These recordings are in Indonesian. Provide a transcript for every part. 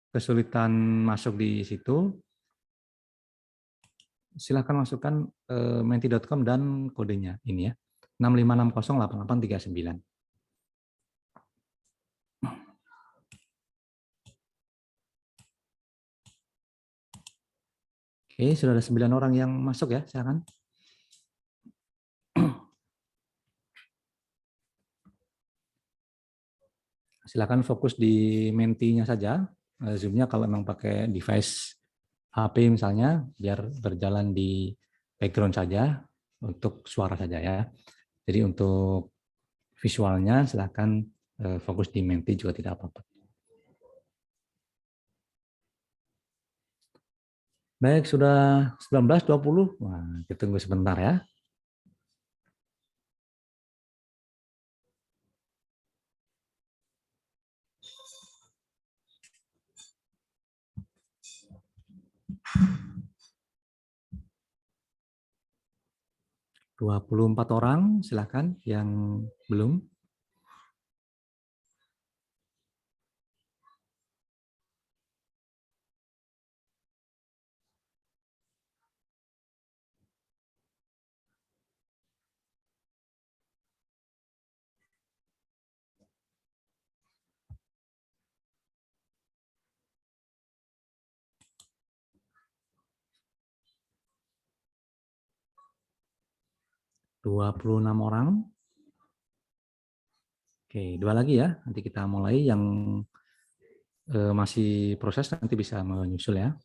kesulitan masuk di situ, silakan masukkan menti.com dan kodenya ini ya, 65608839. Oke, sudah ada 9 orang yang masuk ya, silakan. Silakan fokus di mentinya saja. Zoom-nya kalau memang pakai device HP misalnya, biar berjalan di background saja, untuk suara saja ya. Jadi untuk visualnya silakan fokus di menti juga tidak apa-apa. Baik, sudah 19.20. Wah, kita tunggu sebentar ya. Dua 24 orang, silakan yang belum. Dua 26 orang. Oke, dua lagi ya. Nanti kita mulai yang masih proses, nanti bisa menyusul ya.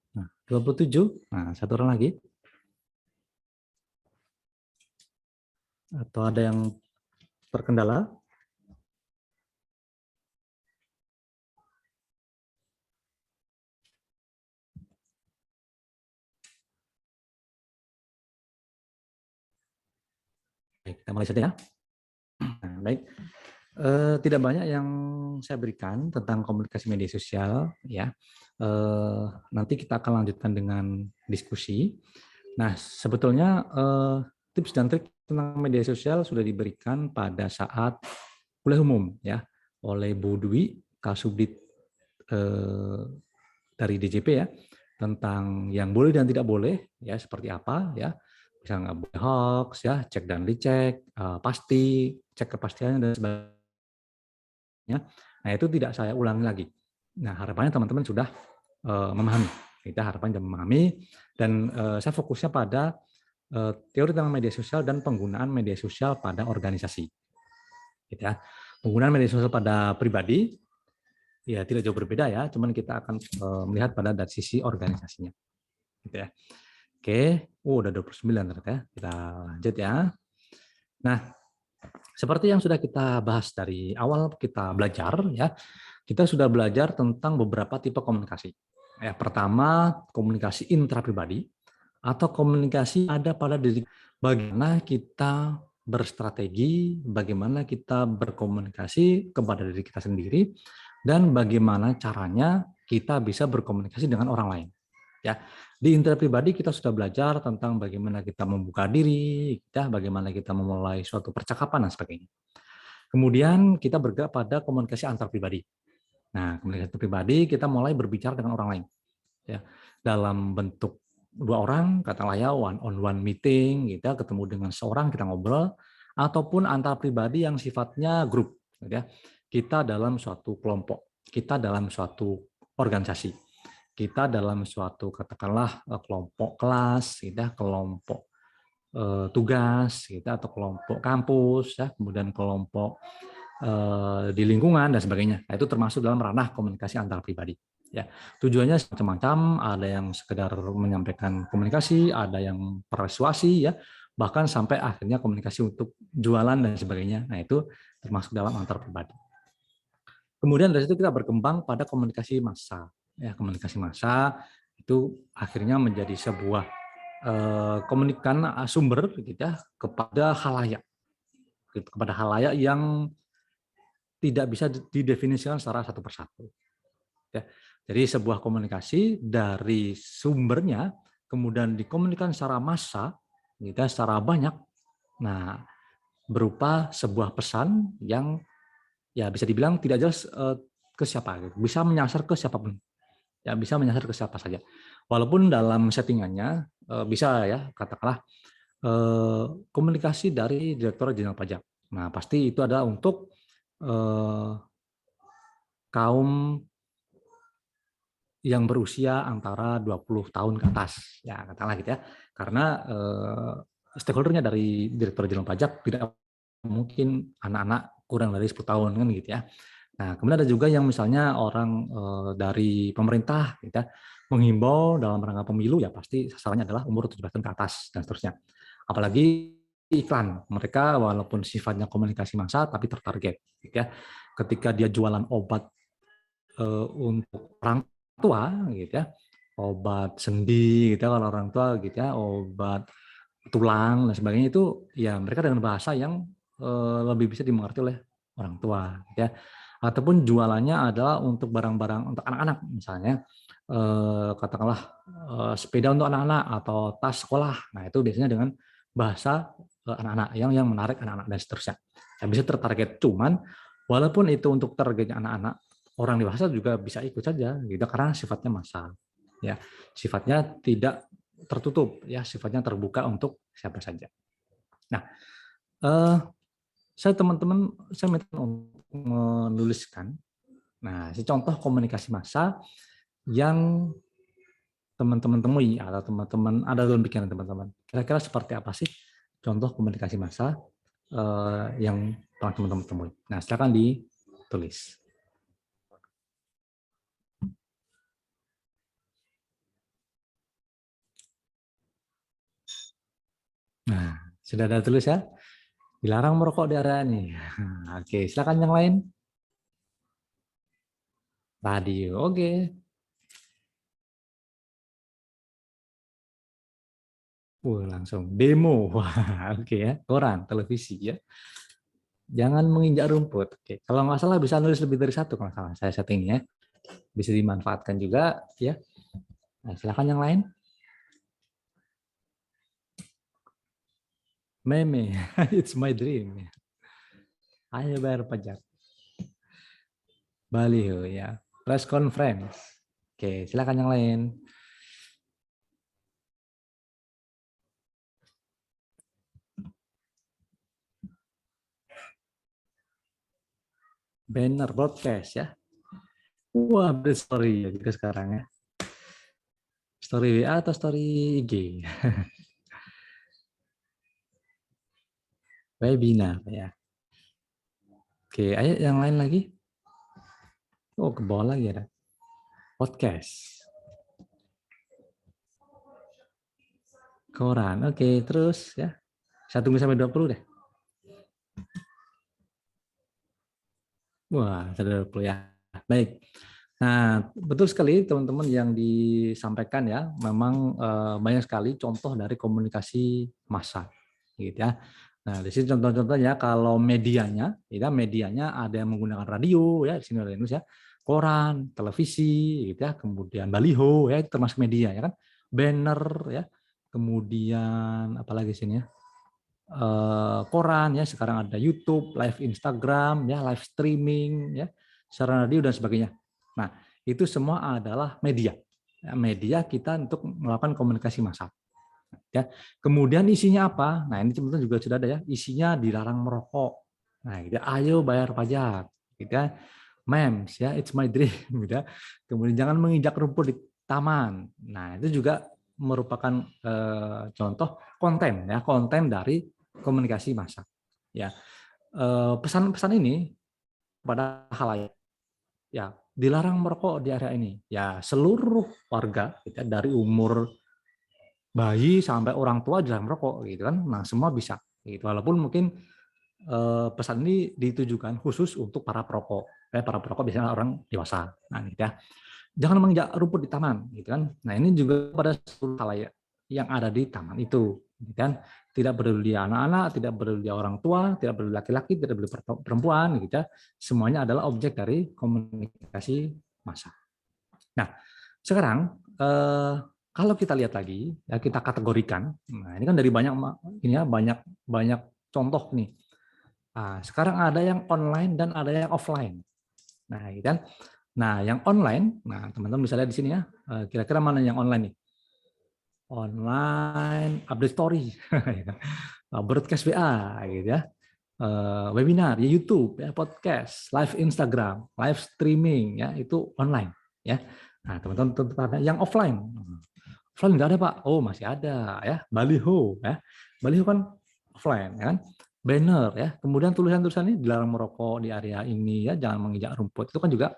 Nah, 27. Nah, satu orang lagi. Atau ada yang terkendala? Baik, kita mulai saja ya. Nah, baik. Tidak banyak yang saya berikan tentang komunikasi media sosial ya. Nanti kita akan lanjutkan dengan diskusi. Nah, sebetulnya tips dan trik tentang media sosial sudah diberikan pada saat kuliah umum ya oleh Bu Dwi Kasubdit dari DJP ya, tentang yang boleh dan tidak boleh ya, seperti apa ya. Bisa nggak boleh hoax ya, cek dan dicek, pasti, cek kepastiannya dan sebagainya. Nah, itu tidak saya ulangi lagi. Nah, harapannya teman-teman sudah memahami. Kita harapannya sudah memahami, dan saya fokusnya pada teori tentang media sosial dan penggunaan media sosial pada organisasi. Gitu ya. Penggunaan media sosial pada pribadi ya tidak jauh berbeda ya, cuman kita akan melihat pada dari sisi organisasinya. Gitu ya. Oke, udah 29 ternyata ya. Kita lanjut ya. Nah, seperti yang sudah kita bahas dari awal kita belajar ya, kita sudah belajar tentang beberapa tipe komunikasi. Ya, pertama, komunikasi intrapribadi atau komunikasi ada pada diri. Bagaimana kita berstrategi, bagaimana kita berkomunikasi kepada diri kita sendiri, dan bagaimana caranya kita bisa berkomunikasi dengan orang lain. Ya, di intrapribadi kita sudah belajar tentang bagaimana kita membuka diri, bagaimana kita memulai suatu percakapan dan sebagainya. Kemudian kita bergerak pada komunikasi antar pribadi. Nah, komunikasi pribadi kita mulai berbicara dengan orang lain, ya, dalam bentuk dua orang, katakanlah ya one on one meeting, kita ketemu dengan seorang kita ngobrol, ataupun antar pribadi yang sifatnya grup, ya, kita dalam suatu kelompok, kita dalam suatu organisasi, kita dalam suatu katakanlah kelompok kelas, kita kelompok tugas, kita atau kelompok kampus, ya, kemudian kelompok di lingkungan dan sebagainya. Nah, itu termasuk dalam ranah komunikasi antar pribadi. Ya, tujuannya macam-macam, ada yang sekedar menyampaikan komunikasi, ada yang persuasi, ya, bahkan sampai akhirnya komunikasi untuk jualan dan sebagainya. Nah, itu termasuk dalam antar pribadi. Kemudian dari situ kita berkembang pada komunikasi massa. Ya, komunikasi massa itu akhirnya menjadi sebuah komunikan sumber gitu ya, kepada khalayak. gitu, kepada halayak yang tidak bisa didefinisikan secara satu persatu. Ya. Jadi sebuah komunikasi dari sumbernya kemudian dikomunikasikan secara massa, gitu, secara banyak. Nah, berupa sebuah pesan yang ya bisa dibilang tidak jelas ke siapa, gitu. Bisa menyasar ke siapapun, ya bisa menyasar ke siapa saja. Walaupun dalam settingannya bisa ya katakanlah komunikasi dari Direktorat Jenderal Pajak. Nah, pasti itu adalah untuk kaum yang berusia antara 20 tahun ke atas, ya katakanlah gitu ya. Karena stakeholdernya dari Direktur Jenderal Pajak tidak mungkin anak-anak kurang dari 10 tahun kan gitu ya. Nah, kemudian ada juga yang misalnya orang dari pemerintah gitu ya, menghimbau dalam rangka pemilu ya pasti sasarannya adalah umur 17 tahun ke atas dan seterusnya. Apalagi iklan, mereka walaupun sifatnya komunikasi massa tapi tertarget gitu ya. Ketika dia jualan obat untuk orang tua gitu ya, obat sendi gitu ya kalau orang tua gitu ya, obat tulang dan sebagainya, itu ya mereka dengan bahasa yang lebih bisa dimengerti oleh orang tua gitu ya. Ataupun jualannya adalah untuk barang-barang untuk anak-anak, misalnya katakanlah sepeda untuk anak-anak atau tas sekolah. Nah, itu biasanya dengan bahasa anak-anak yang menarik anak-anak dan seterusnya. Ya, bisa tertarget, cuman walaupun itu untuk targetnya anak-anak, orang dewasa juga bisa ikut saja gitu karena sifatnya massal, ya sifatnya tidak tertutup, ya sifatnya terbuka untuk siapa saja. Nah, saya minta untuk menuliskan si contoh komunikasi massa yang teman-teman temui atau teman-teman ada dalam pikiran teman-teman, kira-kira seperti apa sih contoh komunikasi massa yang teman-teman temui. Nah, silakan ditulis. Nah, sudah ada tulis ya? Dilarang merokok di area ini. Oke, silakan yang lain. Radio, oke. Langsung demo. Wah, oke ya. Koran, televisi ya. Jangan menginjak rumput. Oke, kalau nggak salah bisa nulis lebih dari satu kalau salah. Saya settingnya bisa dimanfaatkan juga ya. Nah, silakan yang lain. Meme, it's my dream. Ayo bayar pajak. Baliho ya. Press conference. Oke, silakan yang lain. Banner broadcast ya. Wah, story ya juga sekarang ya. Story WA atau story IG? Webinar ya. Oke, ayo yang lain lagi. Oh, ke bawah lagi ada. Podcast. Koran. Oke, terus ya. Saya tunggu sampai 20 deh. Wah, sudah 20 ya. Baik. Nah, betul sekali teman-teman yang disampaikan ya. Memang banyak sekali contoh dari komunikasi massa, gitu ya. Nah, di sini contoh-contohnya kalau medianya, ya medianya ada yang menggunakan radio ya, di sini ada Indonesia, koran, televisi, gitu ya, kemudian baliho ya, itu termasuk media ya kan, banner ya, kemudian apalagi sini ya, koran ya, sekarang ada YouTube, live Instagram ya, live streaming ya, siaran radio dan sebagainya. Nah, itu semua adalah media. Ya, media kita untuk melakukan komunikasi massal. Ya. Kemudian isinya apa? Nah, ini teman-teman juga sudah ada ya, isinya dilarang merokok. Nah, gitu. Ayo bayar pajak. Gitu ya. Memes ya, it's my dream gitu ya. Kemudian jangan menginjak rumput di taman. Nah, itu juga merupakan contoh konten ya, konten dari komunikasi massa. Ya, pesan-pesan ini pada halayak ya, dilarang merokok di area ini. Ya, seluruh warga gitu ya, dari umur bayi sampai orang tua dilarang merokok gitu kan. Nah, semua bisa gitu. Walaupun mungkin pesan ini ditujukan khusus untuk para perokok. Para perokok biasanya orang dewasa. Nah, gitu ya. Jangan menginjak rumput di taman gitu kan. Nah, ini juga pada seluruh halayak yang ada di taman itu gitu kan? Tidak peduli anak-anak, tidak peduli orang tua, tidak peduli laki-laki, tidak peduli perempuan, gitu ya. Semuanya adalah objek dari komunikasi massa. Nah, sekarang kalau kita lihat lagi, ya kita kategorikan. Nah, ini kan dari banyak ini ya, banyak banyak contoh nih. Nah, sekarang ada yang online dan ada yang offline. Nah, gitu kan. Nah, yang online, nah teman-teman bisa lihat di sini ya. Kira-kira mana yang online nih? Online update story, broadcast WA, gitu ya. Webinar, ya YouTube, ya podcast, live Instagram, live streaming, ya itu online, ya. Nah, teman-teman tentu ada yang offline. Offline nggak ada Pak? Oh masih ada, ya. Baliho, ya. Baliho kan offline, ya kan. Banner, ya. Kemudian tulisan-tulisan ini dilarang merokok di area ini, ya. Jangan menginjak rumput. Itu kan juga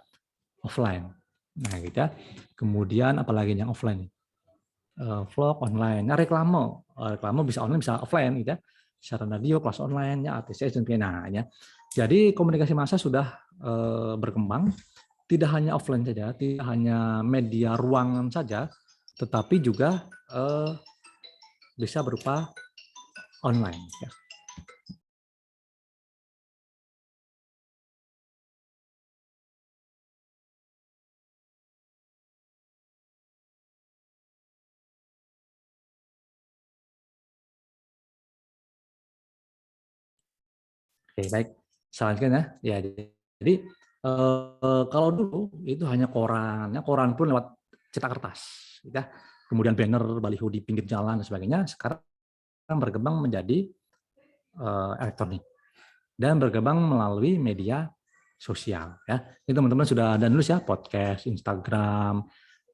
offline. Nah, gitu ya. Kemudian apalagi yang offline? Vlog online, nah, reklame bisa online bisa offline gitu ya, siaran radio, kelas online ya, ATC dan sebagainya. Jadi komunikasi massa sudah berkembang, tidak hanya offline saja, tidak hanya media ruangan saja, tetapi juga bisa berupa online. Ya. Oke, baik. Selanjutnya ya. Jadi kalau dulu itu hanya koran, ya, koran pun lewat cetak kertas, ya. Kemudian banner, baliho di pinggir jalan dan sebagainya. Sekarang berkembang menjadi elektronik dan berkembang melalui media sosial. Ya, ini teman-teman sudah ada nulis ya podcast, Instagram,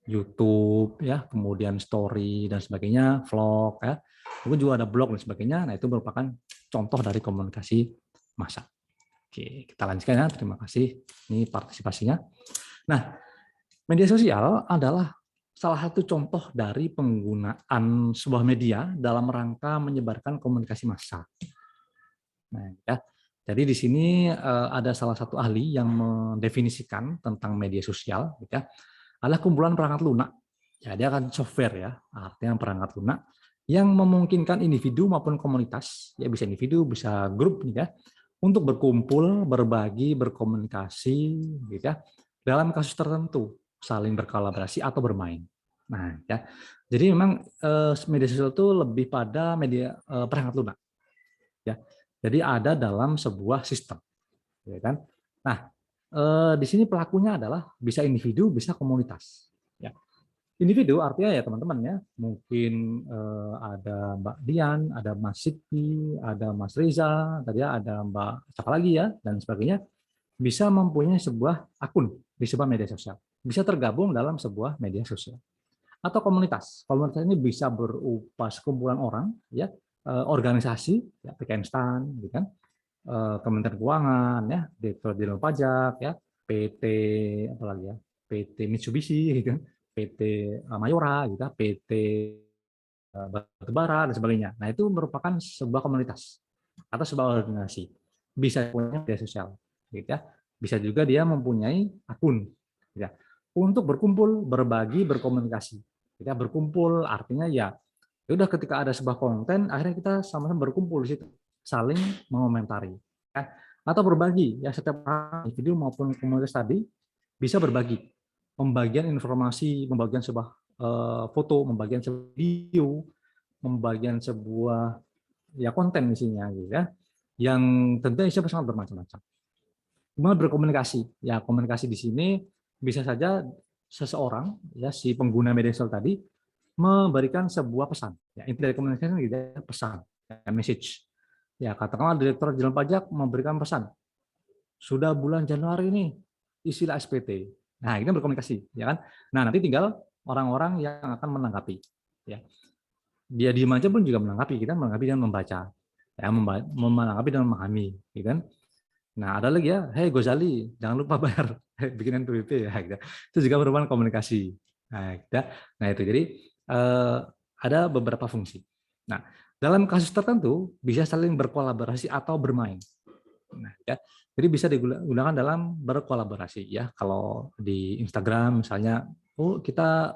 YouTube, ya, kemudian story dan sebagainya, vlog, ya. Kemudian juga ada blog dan sebagainya. Nah, itu merupakan contoh dari komunikasi massa. Oke, kita lanjutkan ya. Terima kasih. Ini partisipasinya. Nah, media sosial adalah salah satu contoh dari penggunaan sebuah media dalam rangka menyebarkan komunikasi massa. Nah, ya. Jadi di sini ada salah satu ahli yang mendefinisikan tentang media sosial, ya, adalah kumpulan perangkat lunak. Ya, dia akan software ya, artinya perangkat lunak yang memungkinkan individu maupun komunitas, ya bisa individu, bisa grup, ya, untuk berkumpul, berbagi, berkomunikasi, gitu ya, dalam kasus tertentu, saling berkolaborasi atau bermain. Nah, ya, jadi memang media sosial itu lebih pada media perangkat lunak. Ya, jadi ada dalam sebuah sistem, ya kan? Nah, di sini pelakunya adalah bisa individu, bisa komunitas. Ya, individu artinya ya teman-teman ya, mungkin ada Mbak Dian, ada Mas Siti, ada Mas Riza, tadi ya, ada Mbak siapa lagi ya, dan sebagainya, bisa mempunyai sebuah akun di sebuah media sosial, bisa tergabung dalam sebuah media sosial atau komunitas. Komunitas ini bisa berupa sekumpulan orang, ya, organisasi, ya, PKN STAN, gitu kan, Kementerian Keuangan, ya, Direktur Jenderal Pajak, ya, PT apalagi ya, PT Mitsubishi, gitu kan, PT Mayora, gitu, PT Batubara dan sebagainya. Nah, itu merupakan sebuah komunitas atau sebuah organisasi. Bisa punya media sosial, gitu ya. Bisa juga dia mempunyai akun, gitu ya, untuk berkumpul, berbagi, berkomunikasi. Kita berkumpul artinya ya, udah ketika ada sebuah konten, akhirnya kita sama-sama berkumpul di situ, saling mengomentari, ya. Atau berbagi, ya setiap individu maupun komunitas tadi bisa berbagi, pembagian informasi, pembagian sebuah foto, pembagian sebuah video, pembagian sebuah ya konten isinya gitu ya, yang tentunya isinya sangat bermacam-macam. Kemudian berkomunikasi, ya komunikasi di sini bisa saja seseorang ya si pengguna media sosial tadi memberikan sebuah pesan. Ya, inti dari komunikasi itu ya, pesan, ya, message. Ya katakanlah Direktur Jenderal Pajak memberikan pesan, sudah bulan Januari ini isilah SPT. Nah, ini berkomunikasi, ya kan? Nah, nanti tinggal orang-orang yang akan menanggapi. Ya, dia diem aja pun juga menanggapi, kita menanggapi dan membaca, ya, menanggapi dan memahami, gitu kan? Nah, ada lagi ya, hey Gozali, jangan lupa bayar bikin NPWP ya, gitu. Itu juga merupakan komunikasi. Nah, kita, nah itu jadi ada beberapa fungsi. Nah, dalam kasus tertentu bisa saling berkolaborasi atau bermain. Nah, ya. Jadi bisa digunakan dalam berkolaborasi ya. Kalau di Instagram misalnya, oh kita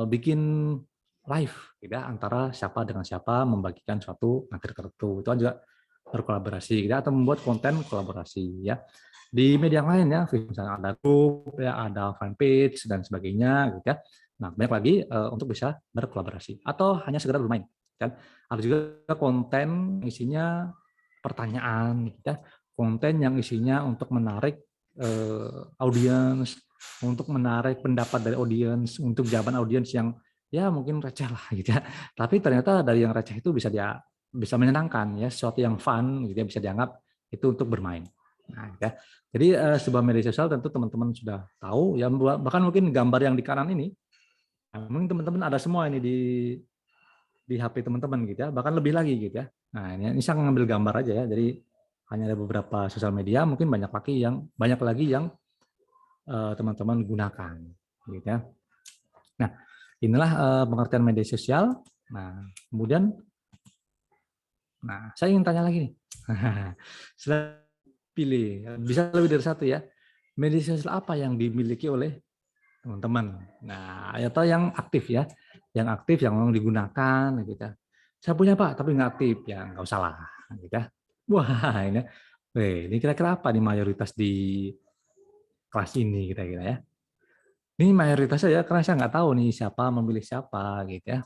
bikin live, gitu ya, antara siapa dengan siapa membagikan suatu materi tertentu. Itu juga berkolaborasi, gitu ya, atau membuat konten kolaborasi, ya. Di media yang lain ya, misalnya ada grup, ya, ada fanpage dan sebagainya, gitu ya. Nah, banyak lagi untuk bisa berkolaborasi atau hanya sekedar bermain. Kan? Ada juga konten isinya pertanyaan, gitu ya. Konten yang isinya untuk menarik audiens, untuk menarik pendapat dari audiens, untuk jawaban audiens yang ya mungkin receh lah, gitu ya. Tapi ternyata dari yang receh itu bisa menyenangkan, ya, sesuatu yang fun, gitu ya, bisa dianggap itu untuk bermain. Nah, gitu ya. Jadi sebuah media sosial tentu teman-teman sudah tahu, ya, bahkan mungkin gambar yang di kanan ini, mungkin teman-teman ada semua ini di HP teman-teman, gitu ya, bahkan lebih lagi, gitu ya. Nah, ini saya ngambil gambar aja ya, jadi hanya ada beberapa sosial media, mungkin banyak lagi yang teman-teman gunakan, gitu ya. Nah, inilah pengertian media sosial. Nah, kemudian, saya ingin tanya lagi nih. Sudah pilih, bisa lebih dari satu ya. Media sosial apa yang dimiliki oleh teman-teman? Nah, atau yang aktif ya, yang memang digunakan, gitu ya. Saya punya Pak, tapi nggak aktif, ya nggak usah lah, gitu ya. Wah, ini kira-kira apa nih mayoritas di kelas ini kira-kira ya? Ini mayoritasnya ya, karena saya nggak tahu nih siapa memilih siapa, gitu ya.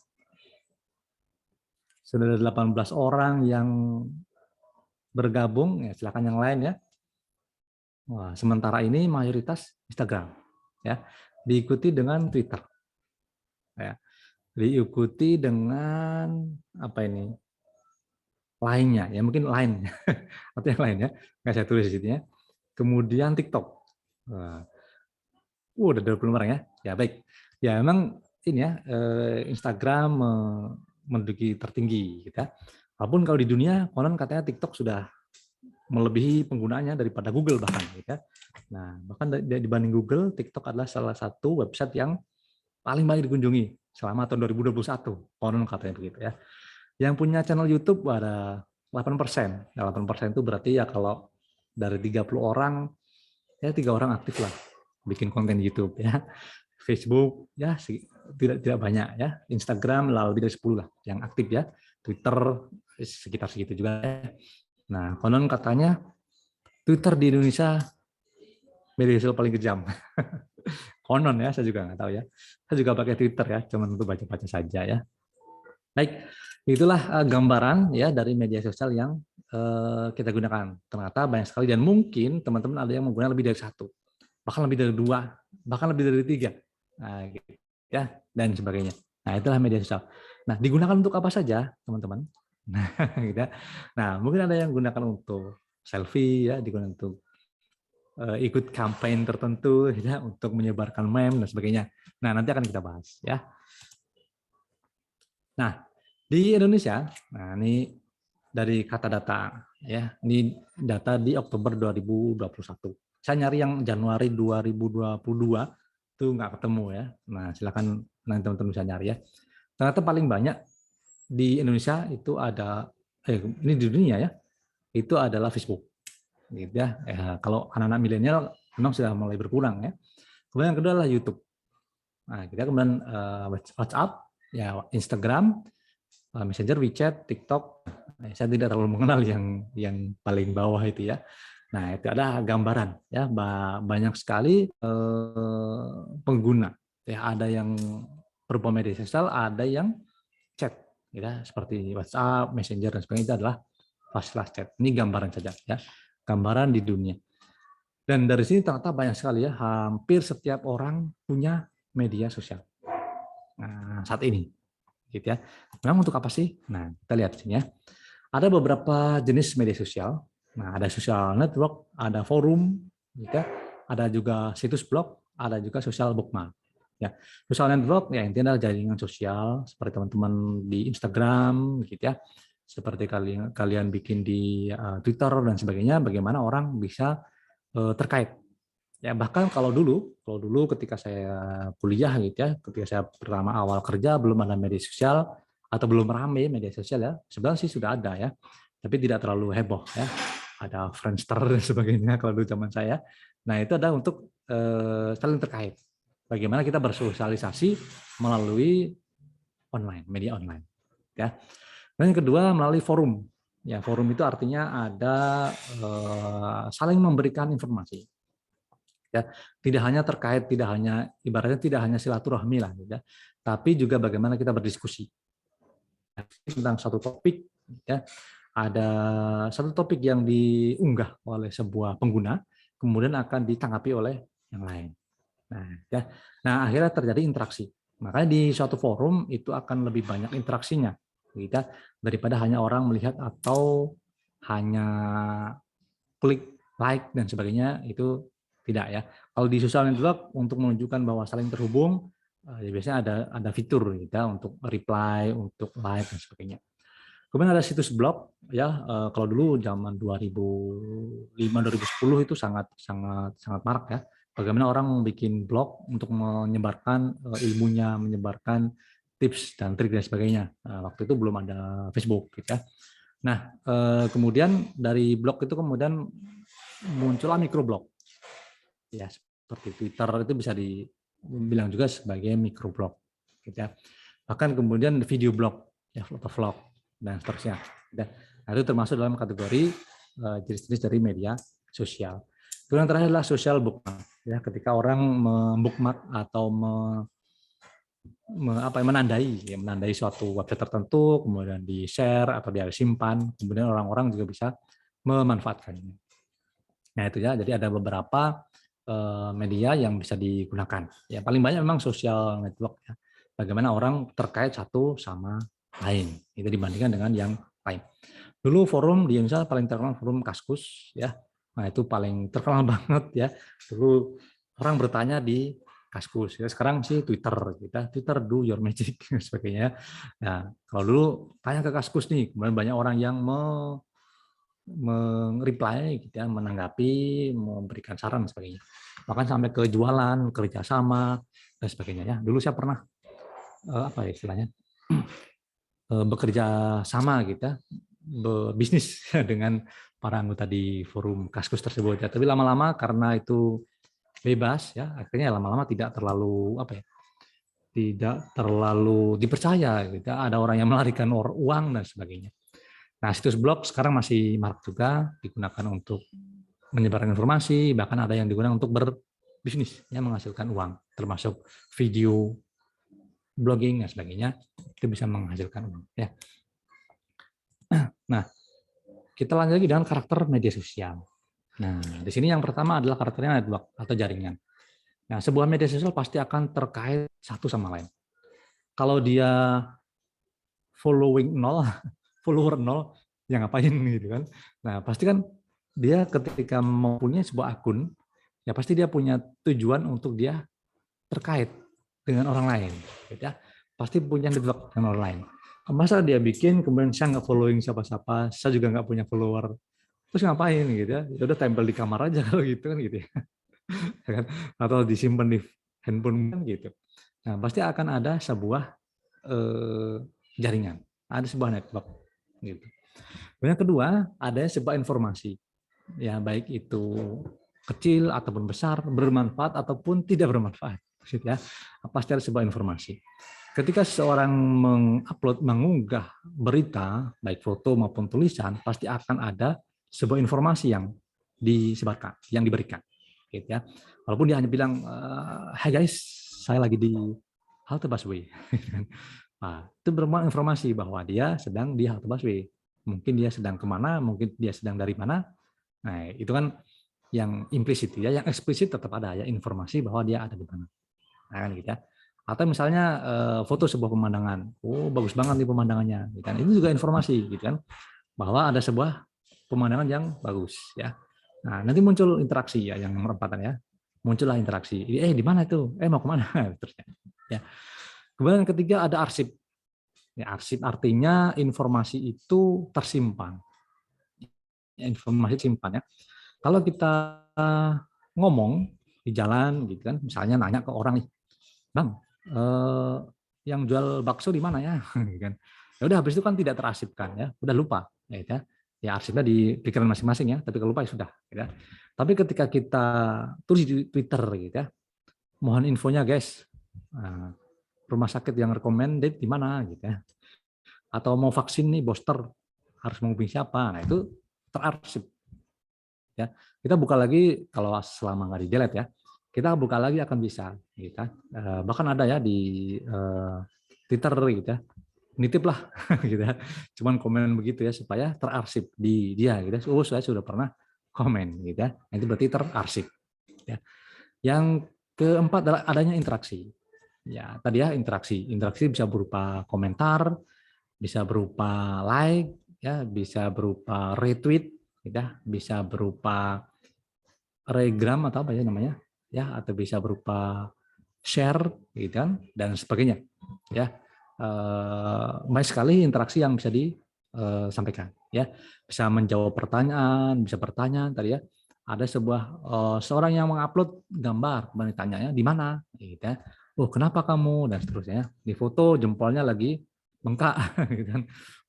Sudah ada 18 orang yang bergabung, ya silakan yang lain ya. Wah, sementara ini mayoritas Instagram, ya, diikuti dengan Twitter, ya, diikuti dengan apa ini lainnya, ya mungkin lain atau yang lainnya nggak saya tulis di sini ya. Kemudian TikTok, wah, udah 20 orang ya, ya baik, ya memang ini ya Instagram menduduki tertinggi, gitu ya. Walaupun kalau di dunia konon katanya TikTok sudah melebihi penggunaannya daripada Google bahkan, gitu ya. Nah, bahkan dibanding Google, TikTok adalah salah satu website yang paling banyak dikunjungi selama tahun 2021, konon katanya begitu ya. Yang punya channel YouTube ada 8%. Nah, 8% itu berarti ya kalau dari 30 orang, ya 3 orang aktif lah bikin konten YouTube ya. Facebook ya tidak banyak ya. Instagram lebih dari 10 lah yang aktif ya. Twitter sekitar segitu juga ya. Nah, konon katanya Twitter di Indonesia media sosial paling kejam. Konon ya, saya juga nggak tahu ya. Saya juga pakai Twitter ya, cuma untuk baca-baca saja ya. Baik, itulah gambaran ya dari media sosial yang kita gunakan. Ternyata banyak sekali dan mungkin teman-teman ada yang menggunakan lebih dari satu, bahkan lebih dari dua, bahkan lebih dari tiga, nah, gitu, ya, dan sebagainya. Nah, itulah media sosial. Nah, digunakan untuk apa saja, teman-teman? Nah, gitu ya. Nah, mungkin ada yang gunakan untuk selfie, ya, digunakan untuk ikut campaign tertentu, ya, untuk menyebarkan meme dan sebagainya. Nah, nanti akan kita bahas, ya. Nah, di Indonesia, nah ini dari kata data, ya, ini data di Oktober 2021. Saya nyari yang Januari 2022 itu nggak ketemu ya. Nah, silakan nanti teman-teman bisa nyari ya. Ternyata paling banyak di Indonesia itu ada, ini di dunia ya, itu adalah Facebook. Gitu ya. Kalau anak-anak milenial memang sudah mulai berkurang ya. Kemudian yang kedua adalah YouTube. Nah, kita kemudian WhatsApp, ya, Instagram, Messenger, WeChat, TikTok. Nah, saya tidak terlalu mengenal yang paling bawah itu ya. Nah, itu ada gambaran ya, banyak sekali pengguna. Ya, ada yang berupa media sosial, ada yang chat, ya, seperti WhatsApp, Messenger dan sebagainya, itu adalah flash chat. Ini gambaran saja ya, gambaran di dunia. Dan dari sini ternyata banyak sekali ya, hampir setiap orang punya media sosial. Nah, saat ini, gitu ya. Memang untuk apa sih? Nah, kita lihat sini ya. Ada beberapa jenis media sosial. Nah, ada social network, ada forum, gitu ya. Ada juga situs blog, ada juga social bookmark. Ya, social network ya intinya adalah jaringan sosial seperti teman-teman di Instagram, gitu ya. Seperti kalian bikin di Twitter dan sebagainya. Bagaimana orang bisa terkait. Ya, bahkan kalau dulu ketika saya kuliah gitu ya, ketika saya pertama awal kerja belum ada media sosial atau belum rame media sosial ya, sebenarnya sih sudah ada ya, tapi tidak terlalu heboh ya. Ada Friendster dan sebagainya kalau dulu zaman saya. Nah, itu ada untuk saling terkait. Bagaimana kita bersosialisasi melalui online, media online. Ya. Dan yang kedua melalui forum. Ya, forum itu artinya ada saling memberikan informasi. Ya, tidak hanya terkait, tidak hanya ibaratnya tidak hanya silaturahmi lah, ya, tapi juga bagaimana kita berdiskusi tentang satu topik. Ya, ada satu topik yang diunggah oleh sebuah pengguna, kemudian akan ditanggapi oleh yang lain. Nah, akhirnya terjadi interaksi. Makanya di suatu forum itu akan lebih banyak interaksinya, kita daripada hanya orang melihat atau hanya klik, like dan sebagainya, itu tidak ya. Kalau di social network untuk menunjukkan bahwa saling terhubung, ya biasanya ada fitur kita untuk reply, untuk like dan sebagainya. Kemudian ada situs blog ya, kalau dulu zaman 2005-2010 itu sangat marak ya. Bagaimana orang bikin blog untuk menyebarkan ilmunya, menyebarkan tips dan trik dan sebagainya. Waktu itu belum ada Facebook gitu ya. Nah, kemudian dari blog itu kemudian muncullah microblog. Ya, seperti Twitter itu bisa dibilang juga sebagai microblog gitu ya. Bahkan kemudian video blog ya, vlog dan seterusnya. Nah, itu termasuk dalam kategori jenis-jenis dari media sosial. Kemudian yang terakhir adalah social bookmark. Ya, ketika orang membookmark atau menandai suatu website tertentu, kemudian di share atau dia simpan, kemudian orang-orang juga bisa memanfaatkannya. Nah itu ya, jadi ada beberapa media yang bisa digunakan. Ya paling banyak memang social network ya. Bagaimana orang terkait satu sama lain, itu dibandingkan dengan yang lain. Dulu forum di Indonesia paling terkenal forum Kaskus ya. Nah itu paling terkenal banget ya. Dulu orang bertanya di Kaskus. Ya, sekarang sih Twitter, Twitter do your magic dan sebagainya. Nah kalau dulu tanya ke Kaskus nih, kemudian banyak orang yang reply, gitu ya, menanggapi, memberikan saran dan sebagainya. Bahkan sampai ke jualan, kerjasama dan sebagainya ya. Dulu saya pernah apa ya istilahnya bekerja sama gitu ya, bisnis dengan para anggota di forum Kaskus tersebut ya. Tapi lama-lama karena itu bebas ya, akhirnya lama-lama tidak terlalu tidak terlalu dipercaya gitu. Ada orang yang melarikan uang dan sebagainya. Nah, situs blog sekarang masih marak juga digunakan untuk menyebarkan informasi, bahkan ada yang digunakan untuk berbisnis yang menghasilkan uang, termasuk video blogging dan sebagainya, itu bisa menghasilkan uang ya. Nah, kita lanjut lagi dengan karakter media sosial. Nah, di sini yang pertama adalah karakternya network atau jaringan. Nah, sebuah media sosial pasti akan terkait satu sama lain. Kalau dia following 0, follower 0, ya ngapain gitu kan. Nah, pasti kan dia ketika mempunyai sebuah akun, ya pasti dia punya tujuan untuk dia terkait dengan orang lain. Gitu ya. Pasti punya network dengan orang lain. Masa dia bikin, kemudian saya nggak following siapa-siapa, saya juga nggak punya follower, terus ngapain gitu ya? Ya udah tempel di kamar aja kalau gitu kan gitu ya. Atau disimpan di handphone kan gitu. Nah, pasti akan ada sebuah jaringan, ada sebuah network gitu. Yang kedua, ada sebuah informasi. Ya, baik itu kecil ataupun besar, bermanfaat ataupun tidak bermanfaat, gitu ya. Pasti ada sebuah informasi. Ketika seseorang mengupload, mengunggah berita, baik foto maupun tulisan, pasti akan ada sebuah informasi yang disebarkan, yang diberikan, gitu ya. Walaupun dia hanya bilang, "Hai guys, saya lagi di halte busway." Nah, itu berupa informasi bahwa dia sedang di halte busway. Mungkin dia sedang kemana, mungkin dia sedang dari mana. Nah, itu kan yang implisit ya, yang eksplisit tetap ada ya informasi bahwa dia ada di mana. Nah, kan gitu ya. Atau misalnya foto sebuah pemandangan, oh bagus banget nih pemandangannya, gitu kan. Itu juga informasi, gitu kan, bahwa ada sebuah pemandangan yang bagus, ya. Nah, nanti muncul interaksi ya, yang nomor 4 ya, muncullah interaksi. Di mana itu? Mau kemana? Terusnya, ya. Kemudian yang ketiga ada arsip. Ya, arsip artinya informasi itu tersimpan. Informasi simpan ya. Kalau kita ngomong di jalan, gitu kan, misalnya nanya ke orang nih, Bang, yang jual bakso di mana ya? Kan. Ya udah habis itu kan tidak terarsipkan ya, udah lupa ya. Ya arsipnya di pikiran masing-masing ya, tapi kalau lupa ya sudah ya. Tapi ketika kita tulis di Twitter gitu ya, mohon infonya guys. Nah, rumah sakit yang recommended di mana gitu ya. Atau mau vaksin nih booster harus menghubungi siapa. Nah, itu terarsip ya. Kita buka lagi kalau selama nggak di delete ya. Kita buka lagi akan bisa gitu kan. Bahkan ada ya di Twitter gitu ya. Nitip lah gitu ya. Cuman komen begitu ya supaya terarsip di dia gitu. Oh, saya sudah pernah komen gitu ya. Itu berarti terarsip ya. Yang keempat adalah adanya interaksi. Ya, tadi ya interaksi. Interaksi bisa berupa komentar, bisa berupa like, ya, bisa berupa retweet, ya, bisa berupa regram atau apa ya namanya, ya, atau bisa berupa share, gitu kan, dan sebagainya. Ya, banyak sekali interaksi yang bisa disampaikan. Ya, bisa menjawab pertanyaan, bisa bertanya tadi ya. Ada seorang yang mengupload gambar, kemudian ditanyanya di mana, gitu ya. Oh, kenapa kamu dan seterusnya. Di foto jempolnya lagi bengkak, gitu kan.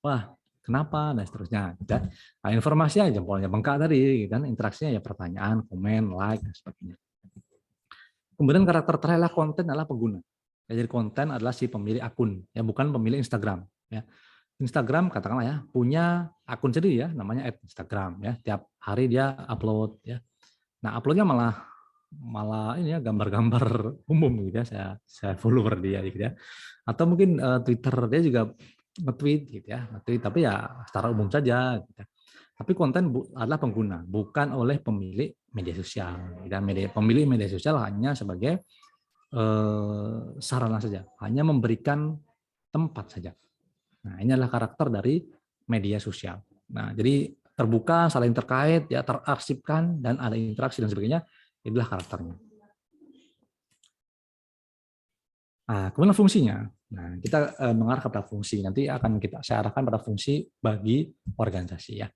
Wah, kenapa dan seterusnya. Gitu ya. Nah, informasinya jempolnya bengkak tadi, gitu kan. Interaksinya ya pertanyaan, komen, like dan sebagainya. Kemudian karakter terakhir konten adalah pengguna. Ya, jadi konten adalah si pemilik akun, ya bukan pemilik Instagram. Ya. Instagram katakanlah ya punya akun sendiri ya, namanya @Instagram ya. Tiap hari dia upload ya. Nah uploadnya malah ini ya gambar-gambar umum gitu ya. Saya follower dia gitu ya. Atau mungkin Twitter dia juga nge-tweet gitu ya, nge-tweet tapi ya secara umum saja. Gitu ya. Tapi konten adalah pengguna, bukan oleh pemilik media sosial. Dan pemilik media sosial hanya sebagai sarana saja, hanya memberikan tempat saja. Nah, ini adalah karakter dari media sosial. Nah, jadi terbuka, saling terkait, ya terarsipkan, dan ada interaksi dan sebagainya, itulah karakternya. Nah, kemudian fungsinya. Nah, kita mengarah kepada fungsi. Nanti akan saya arahkan pada fungsi bagi organisasi ya.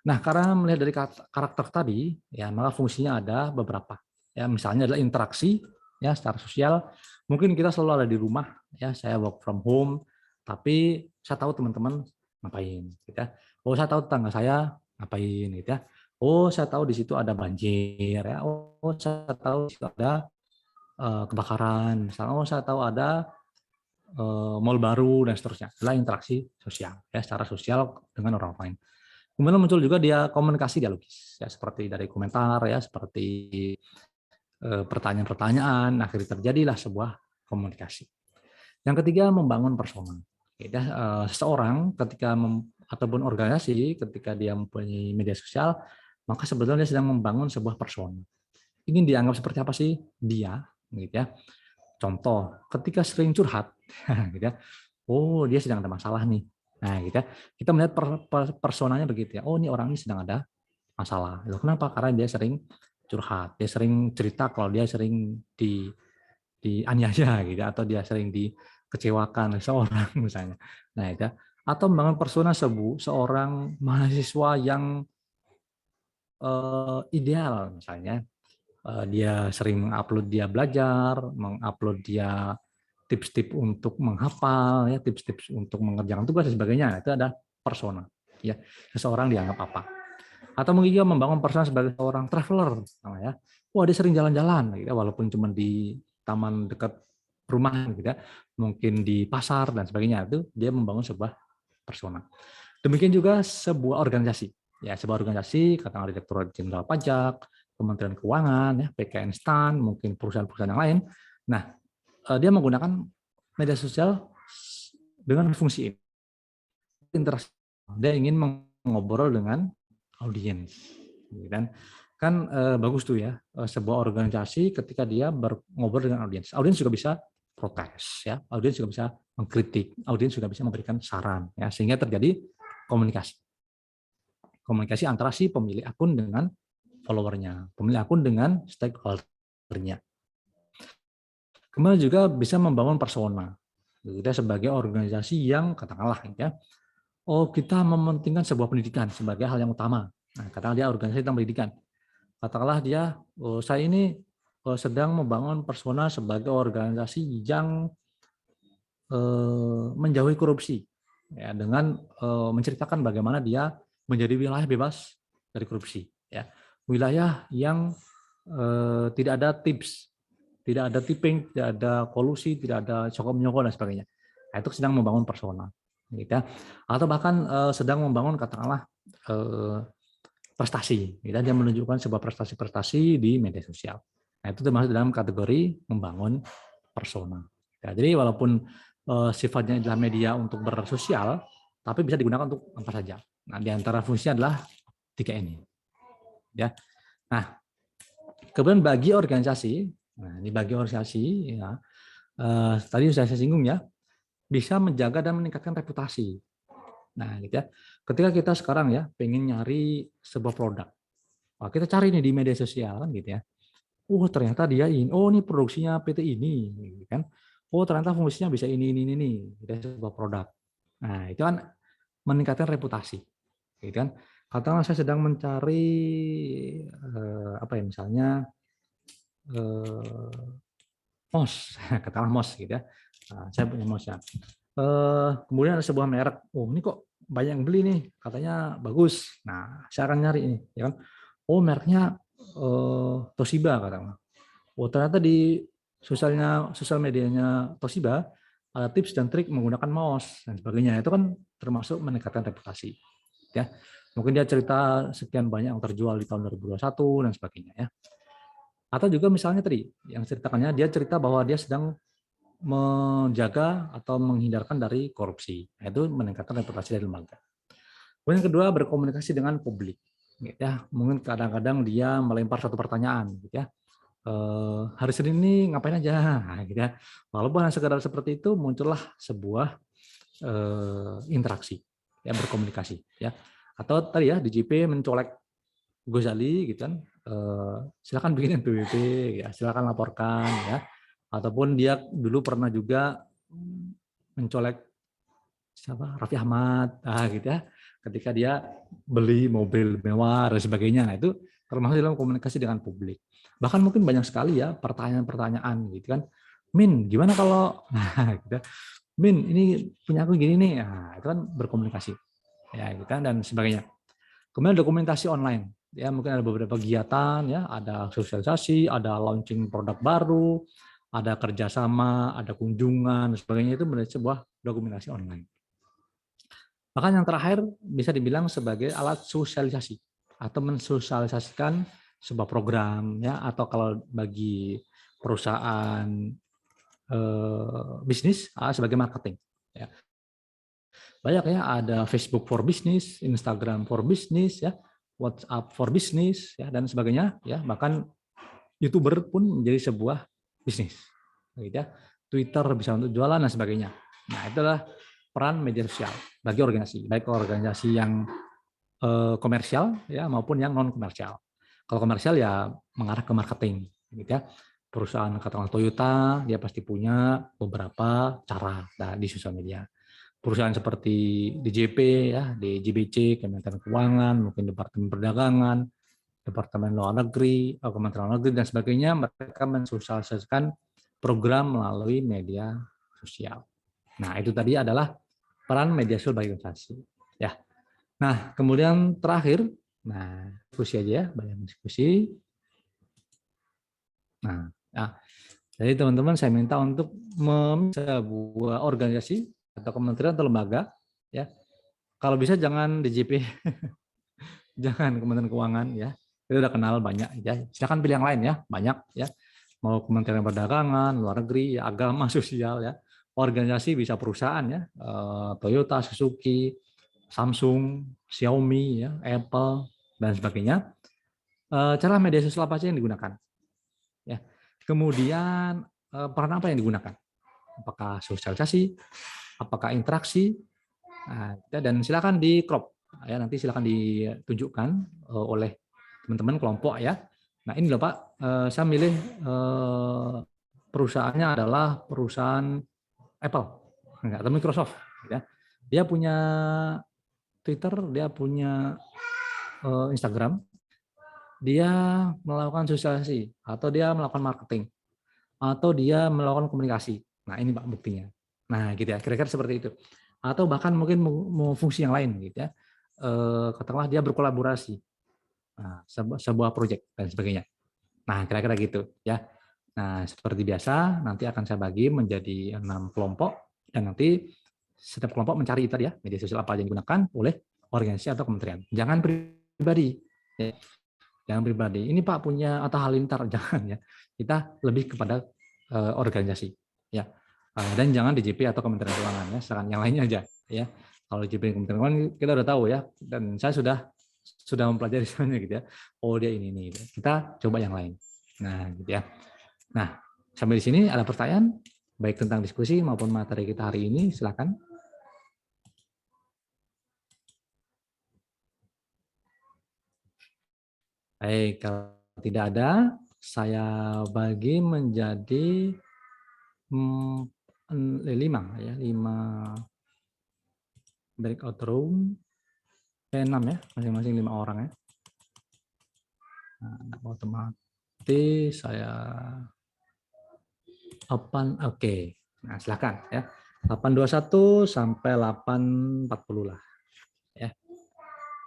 Nah, karena melihat dari karakter tadi, ya maka fungsinya ada beberapa. Ya, misalnya adalah interaksi, ya secara sosial. Mungkin kita selalu ada di rumah, ya saya work from home, tapi saya tahu teman-teman ngapain, gitu ya. Oh, saya tahu tetangga saya ngapain, gitu ya. Oh, saya tahu di situ ada banjir, ya. Oh, saya tahu di situ ada kebakaran, misalnya. Oh, saya tahu ada mall baru dan seterusnya. Adalah interaksi sosial, ya secara sosial dengan orang lain. Kemudian muncul juga dia komunikasi dialogis, ya seperti dari komentar, ya seperti pertanyaan-pertanyaan, akhirnya terjadilah sebuah komunikasi. Yang ketiga, membangun persona. Ya, seseorang ketika ataupun organisasi ketika dia mempunyai media sosial, maka sebetulnya dia sedang membangun sebuah persona. Ingin dianggap seperti apa sih dia, gitu ya. Contoh, ketika sering curhat, gitu ya. Oh, dia sedang ada masalah nih. Nah, gitu ya. Kita melihat personanya begitu ya. Oh, ini orang ini sedang ada masalah. Loh, kenapa? Karena dia sering curhat, dia sering cerita kalau dia sering dianiaya gitu, atau dia sering dikecewakan oleh seorang misalnya. Nah, itu atau membangun persona seorang mahasiswa yang ideal misalnya. Dia sering mengupload dia belajar, mengupload dia tips-tips untuk menghafal, ya tips-tips untuk mengerjakan tugas dan sebagainya. Itu ada persona, ya seseorang dianggap apa. Atau mungkin juga membangun persona sebagai seorang traveler, ya. Wah, dia sering jalan-jalan, gitu, walaupun cuma di taman dekat rumah, gitu, mungkin di pasar dan sebagainya. Itu dia membangun sebuah persona. Demikian juga sebuah organisasi, ya sebuah organisasi, katakanlah Direktorat Jenderal Pajak, Kementerian Keuangan, ya PKN STAN, mungkin perusahaan-perusahaan yang lain. Nah, dia menggunakan media sosial dengan fungsi ini. Interaksi. Dia ingin mengobrol dengan audiens, kan bagus tuh ya sebuah organisasi ketika dia ngobrol dengan audiens. Audiens juga bisa protes, ya. Audiens juga bisa mengkritik, audiens juga bisa memberikan saran, ya sehingga terjadi komunikasi antara si pemilik akun dengan followernya, pemilik akun dengan stakeholder-nya. Kemudian juga bisa membangun persona. Kita sebagai organisasi yang katakanlah ya, oh kita mementingkan sebuah pendidikan sebagai hal yang utama. Nah, katakanlah dia organisasi tentang pendidikan. Katakanlah dia, oh, saya ini sedang membangun persona sebagai organisasi yang menjauhi korupsi, ya, dengan menceritakan bagaimana dia menjadi wilayah bebas dari korupsi, ya, wilayah yang tidak ada tips tidak ada tipping, tidak ada kolusi, tidak ada cokok-menyokok dan sebagainya. Nah, itu sedang membangun persona, gitu ya. Atau bahkan sedang membangun katakanlah prestasi, gitu. Dia menunjukkan sebuah prestasi-prestasi di media sosial. Nah, itu termasuk dalam kategori membangun persona. Ya, jadi walaupun sifatnya adalah media untuk bersosial, tapi bisa digunakan untuk apa saja. Nah, di antara fungsinya adalah 3 ini. Ya. Nah, kemudian bagi organisasi, nah ini bagi organisasi, ya, tadi sudah saya singgung ya, bisa menjaga dan meningkatkan reputasi. Nah, gitu ya. Ketika kita sekarang ya pengen nyari sebuah produk, wah, kita cari nih di media sosial kan gitu ya. Ternyata dia ini, ini produksinya PT ini, gitu kan. Ternyata fungsinya bisa ini, gitu, sebuah produk. Nah, itu kan meningkatkan reputasi, gitu kan. Katakanlah saya sedang mencari apa ya misalnya mouse, katakanlah mouse gitu ya. Nah, saya punya mouse ya. Kemudian ada sebuah merek, ini kok banyak yang beli nih, katanya bagus. Nah, saya akan nyari ini, ya kan. Mereknya Toshiba katakanlah. Ternyata di sosial medianya Toshiba ada tips dan trik menggunakan mouse dan sebagainya. Itu kan termasuk meningkatkan reputasi. Ya, mungkin dia cerita sekian banyak yang terjual di tahun 2021 dan sebagainya ya. Atau juga misalnya tadi yang ceritakannya dia cerita bahwa dia sedang menjaga atau menghindarkan dari korupsi. Nah, itu meningkatkan reputasi dari lembaga. Kemudian yang kedua, berkomunikasi dengan publik. Gitu ya. Mungkin kadang-kadang dia melempar satu pertanyaan, gitu ya. Hari Senin ini ngapain aja, nah, gitu ya. Walaupun hanya sekedar seperti itu, muncullah sebuah interaksi, ya, berkomunikasi, ya. Atau tadi ya di JP mencolek Gozali, gitu kan. Silakan bikin NPWP, ya, silakan laporkan, ya. Ataupun dia dulu pernah juga mencolek siapa Raffi Ahmad, gitu ya. Ketika dia beli mobil mewah dan sebagainya, nah itu termasuk dalam komunikasi dengan publik. Bahkan mungkin banyak sekali ya pertanyaan-pertanyaan gitu kan. Min, gimana kalau gitu. Min, ini punya aku gini nih. Nah, itu kan berkomunikasi. Ya, gitu kan, dan sebagainya. Kemudian dokumentasi online. Ya, mungkin ada beberapa kegiatan ya, ada sosialisasi, ada launching produk baru, ada kerjasama, ada kunjungan, dan sebagainya, itu menjadi sebuah dokumentasi online. Bahkan yang terakhir bisa dibilang sebagai alat sosialisasi atau mensosialisasikan sebuah program ya, atau kalau bagi perusahaan bisnis sebagai marketing ya. Banyak ya, ada Facebook for Business, Instagram for Business ya, WhatsApp for Business ya, dan sebagainya ya. Bahkan YouTuber pun menjadi sebuah bisnis gitu ya. Twitter bisa untuk jualan dan sebagainya. Nah, itulah peran media sosial bagi organisasi, baik organisasi yang komersial ya maupun yang non komersial. Kalau komersial ya mengarah ke marketing gitu ya. Perusahaan katakanlah Toyota, dia pasti punya beberapa cara di sosial media. Perusahaan seperti DJP ya, DJBC, Kementerian Keuangan, mungkin Departemen Perdagangan, Departemen Luar Negeri, Kementerian Luar Negeri dan sebagainya, mereka mensosialisasikan program melalui media sosial. Nah, itu tadi adalah peran media sosial bagi organisasi. Ya. Nah, kemudian terakhir, diskusi aja ya, banyak diskusi. Nah, jadi teman-teman saya minta untuk sebuah organisasi atau kementerian atau lembaga, ya. Kalau bisa jangan DJP, jangan Kementerian Keuangan ya. Kita udah kenal banyak ya. Silakan pilih yang lain ya, banyak ya. Mau Kementerian Perdagangan, Luar Negeri, Agama, Sosial ya. Organisasi bisa perusahaan ya, Toyota, Suzuki, Samsung, Xiaomi ya, Apple dan sebagainya. Cara media sosial apa saja yang digunakan? Ya. Kemudian peran apa yang digunakan? Apakah sosialisasi, apakah interaksi? Dan silakan di crop ya, nanti silakan ditunjukkan oleh teman-teman kelompok ya. Nah ini loh Pak, saya milih perusahaannya adalah perusahaan Apple atau Microsoft ya. Dia punya Twitter, dia punya Instagram, dia melakukan sosialisasi atau dia melakukan marketing atau dia melakukan komunikasi. Nah ini Pak buktinya. Nah gitu ya, kira-kira seperti itu. Atau bahkan mungkin mau fungsi yang lain gitu ya. Katakanlah dia berkolaborasi, sebuah proyek dan sebagainya. Nah kira-kira gitu ya. Nah, seperti biasa, nanti akan saya bagi menjadi 6 kelompok, dan nanti setiap kelompok mencari tadi ya, media sosial apa yang digunakan oleh organisasi atau kementerian. Jangan pribadi. Ya. Jangan pribadi. Ini Pak punya Atta Halilintar, jangan ya. Kita lebih kepada organisasi. Ya. Dan jangan DJP atau Kementerian Keuangan ya, sekarang yang lainnya aja ya. Kalau DJP Kementerian Keuangan kita udah tahu ya, dan saya sudah mempelajari sebenarnya gitu ya. Oh dia ini. Kita coba yang lain. Nah, gitu ya. Nah, sampai di sini ada pertanyaan baik tentang diskusi maupun materi kita hari ini, silakan. Baik, kalau tidak ada, saya bagi menjadi 5 ya, 5 breakout room, 6 ya, masing-masing 5 orang ya. Nah, otomatis saya oke. Nah, silakan ya. 8.21 sampai 8.40 lah ya.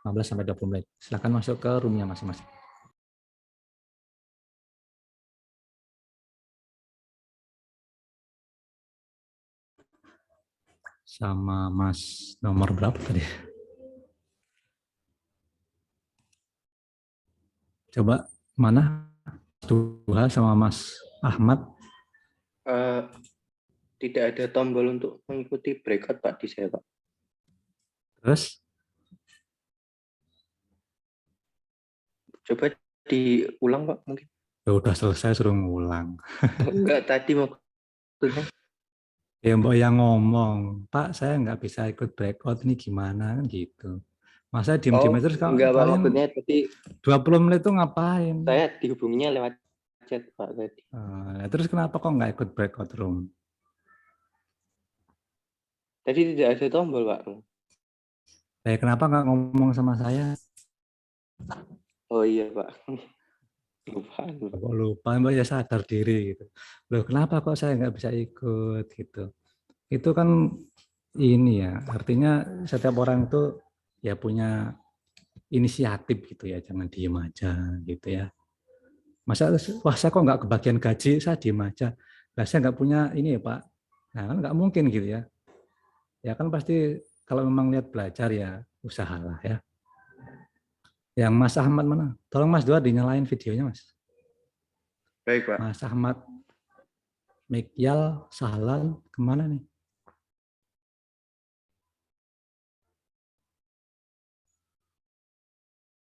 15 sampai 20 menit. Silakan masuk ke roomnya masing-masing. Sama Mas nomor berapa tadi? Coba mana? Dua sama Mas Ahmad. Tidak ada tombol untuk mengikuti breakout Pak di saya Pak. Terus? Coba diulang Pak mungkin. Ya udah selesai suruh ngulang. Enggak, tadi maksudnya. Ya Mbak yang ngomong, Pak saya nggak bisa ikut breakout ini gimana kan gitu. Masa diem-diem terus Enggak Pak, kalian maksudnya tadi 20 menit itu ngapain? saya dihubunginya lewat chat Pak tadi. Terus kenapa kok nggak ikut breakout room? Tadi tidak ada tombol Pak. Kenapa nggak ngomong sama saya? Oh iya Pak. Lupa. Kok lupa, Mbak ya sadar diri gitu. Loh kenapa kok saya nggak bisa ikut gitu? Itu kan ini ya, artinya setiap orang itu ya punya inisiatif gitu ya, jangan diem aja gitu ya. Masa wah saya kok nggak kebagian gaji, saya diem aja. Nah, saya nggak punya ini ya Pak. Nah kan nggak mungkin gitu ya. Ya kan pasti kalau memang lihat belajar ya usahalah ya. Yang Mas Ahmad mana? Tolong Mas Dua dinyalain videonya Mas. Baik Pak. Mas Ahmad Mekyal Sahlan kemana nih?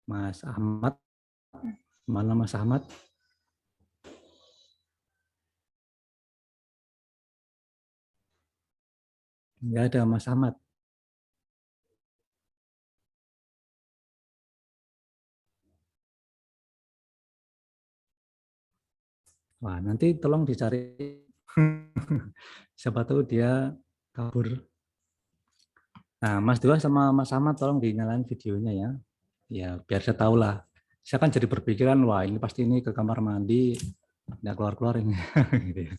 Mas Ahmad, mana Mas Ahmad? Enggak ada Mas Ahmad. Wah, nanti tolong dicari. Siapa tahu dia kabur. Nah, Mas Dua sama Mas Ahmad tolong dinyalain videonya ya. Ya, biar saya tahu lah. Saya kan jadi berpikiran, wah ini pasti ini ke kamar mandi, nggak keluar-keluar ini. Gitu ya.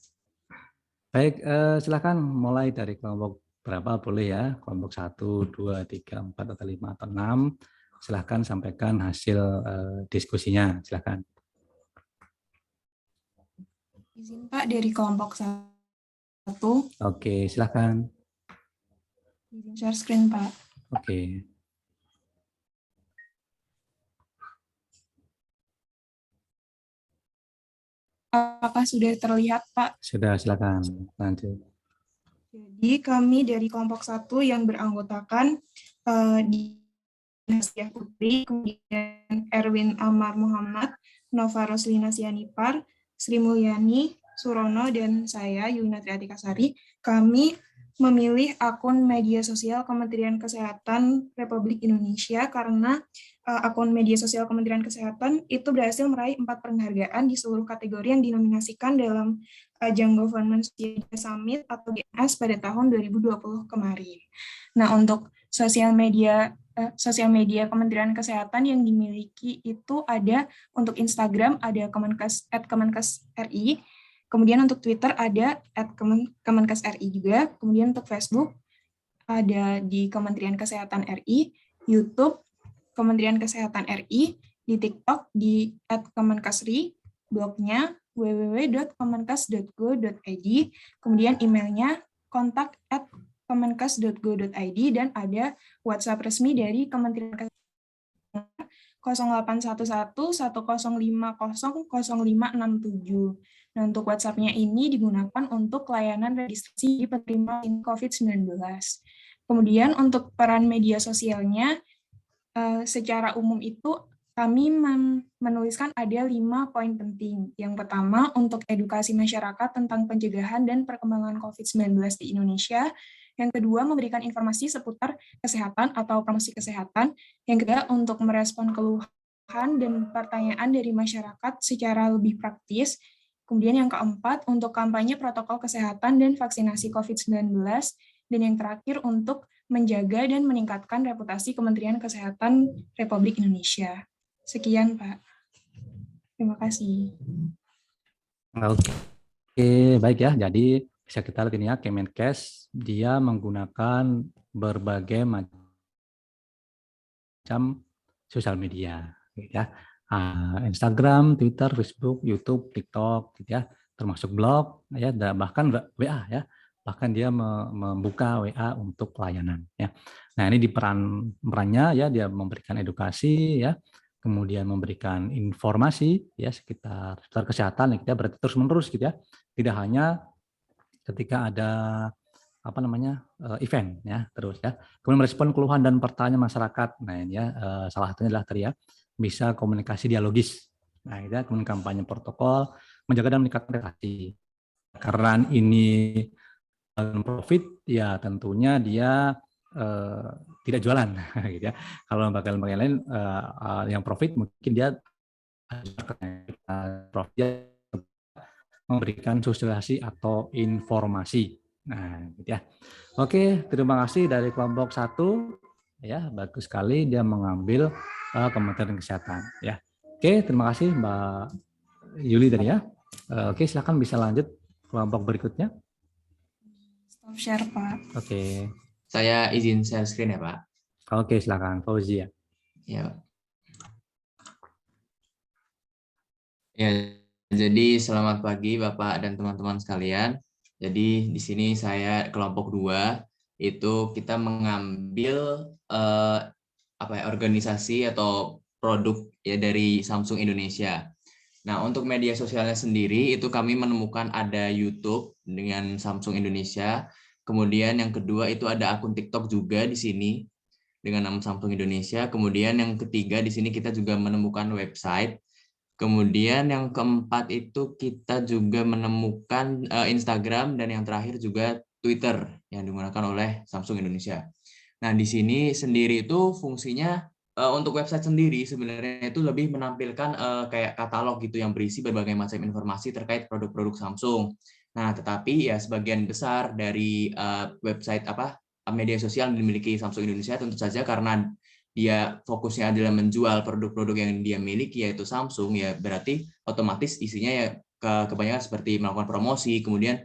Baik, silakan mulai dari kelompok berapa boleh ya. Kelompok 1, 2, 3, 4, atau 5, atau 6. Silakan sampaikan hasil diskusinya. Silakan. Izin Pak dari kelompok 1. Oke, silakan. Izin share screen Pak. Oke. Apakah sudah terlihat Pak? Sudah, silakan lanjut. Jadi kami dari kelompok 1 yang beranggotakan di Nasia Putri, kemudian Erwin Amar Muhammad, Nova Roslina Sianipar, Sri Mulyani Surono, dan saya Yuna Triatikasari, kami memilih akun media sosial Kementerian Kesehatan Republik Indonesia karena akun media sosial Kementerian Kesehatan itu berhasil meraih 4 penghargaan di seluruh kategori yang dinominasikan dalam Young Government Summit atau GS pada tahun 2020 kemarin. Nah, untuk sosial media Kementerian Kesehatan yang dimiliki itu ada untuk Instagram ada @kemenkes.ri, kemudian untuk Twitter ada @kemenkes.ri juga, kemudian untuk Facebook ada di Kementerian Kesehatan RI, YouTube Kementerian Kesehatan RI, di TikTok di @kemenkesri, blognya www.kemenkes.go.id, kemudian emailnya kontak@kemenkes.go.id, dan ada WhatsApp resmi dari Kementerian Kesehatan 0811-1050-0567. Nah, untuk WhatsApp-nya ini digunakan untuk layanan registrasi penerima COVID-19. Kemudian untuk peran media sosialnya, secara umum itu kami menuliskan ada 5 poin penting. Yang pertama, untuk edukasi masyarakat tentang pencegahan dan perkembangan COVID-19 di Indonesia. Yang kedua, memberikan informasi seputar kesehatan atau promosi kesehatan. Yang ketiga, untuk merespon keluhan dan pertanyaan dari masyarakat secara lebih praktis. Kemudian yang keempat, untuk kampanye protokol kesehatan dan vaksinasi COVID-19. Dan yang terakhir, untuk menjaga dan meningkatkan reputasi Kementerian Kesehatan Republik Indonesia. Sekian, Pak. Terima kasih. Oke, baik ya. Jadi bisa kita lihat ini ya, Kemenkes dia menggunakan berbagai macam sosial media, gitu ya. Instagram, Twitter, Facebook, YouTube, TikTok, gitu ya, termasuk blog, ya, bahkan WA ya, bahkan dia membuka WA untuk pelayanan, ya. Nah ini di perannya ya, dia memberikan edukasi, ya, kemudian memberikan informasi ya sekitar kesehatan, ya, berarti terus menerus, gitu ya, tidak hanya ketika ada event ya, terus ya. Kemudian merespon keluhan dan pertanyaan masyarakat. Nah ini ya, salah satunya adalah tadi ya, bisa komunikasi dialogis. Nah itu ya, kemudian kampanye protokol, menjaga dan meningkatkan relasi. Karena ini profit, ya tentunya dia tidak jualan, gitu ya. Kalau lembaga-lembaga lain yang profit mungkin dia profit memberikan sosialisasi atau informasi. Nah, gitu ya. Oke, terima kasih dari kelompok 1. Ya, bagus sekali dia mengambil Kementerian Kesehatan. Ya, oke, terima kasih Mbak Yuli tadi ya. Oke, silakan bisa lanjut kelompok berikutnya. Stop share, Pak. Oke. Saya izin share screen ya, Pak. Oke, silakan Fauzi ya. Ya. Ya, jadi selamat pagi Bapak dan teman-teman sekalian. Jadi di sini saya kelompok 2 itu kita mengambil organisasi atau produk ya dari Samsung Indonesia. Nah, untuk media sosialnya sendiri itu kami menemukan ada YouTube dengan Samsung Indonesia. Kemudian yang kedua itu ada akun TikTok juga di sini dengan nama Samsung Indonesia. Kemudian yang ketiga di sini kita juga menemukan website. Kemudian yang keempat itu kita juga menemukan Instagram, dan yang terakhir juga Twitter yang digunakan oleh Samsung Indonesia. Nah, di sini sendiri itu fungsinya untuk website sendiri sebenarnya itu lebih menampilkan kayak katalog gitu yang berisi berbagai macam informasi terkait produk-produk Samsung. Nah, tetapi ya sebagian besar dari website media sosial yang dimiliki Samsung Indonesia tentu saja karena dia fokusnya adalah menjual produk-produk yang dia miliki yaitu Samsung, ya berarti otomatis isinya ya kebanyakan seperti melakukan promosi, kemudian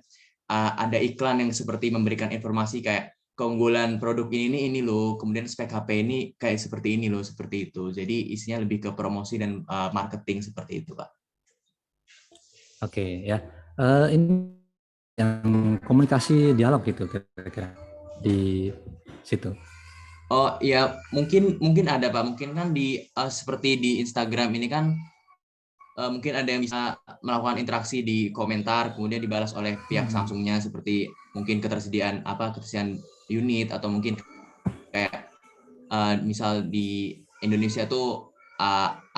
ada iklan yang seperti memberikan informasi kayak keunggulan produk ini loh, kemudian spek HP ini kayak seperti ini loh, seperti itu. Jadi isinya lebih ke promosi dan marketing seperti itu, Pak. Oke ya, ini yang komunikasi dialog gitu kira-kira di situ. Oh ya, mungkin ada Pak. Mungkin kan di seperti di Instagram ini kan mungkin ada yang bisa melakukan interaksi di komentar, kemudian dibalas oleh pihak Samsungnya seperti mungkin ketersediaan unit, atau mungkin kayak misal di Indonesia tuh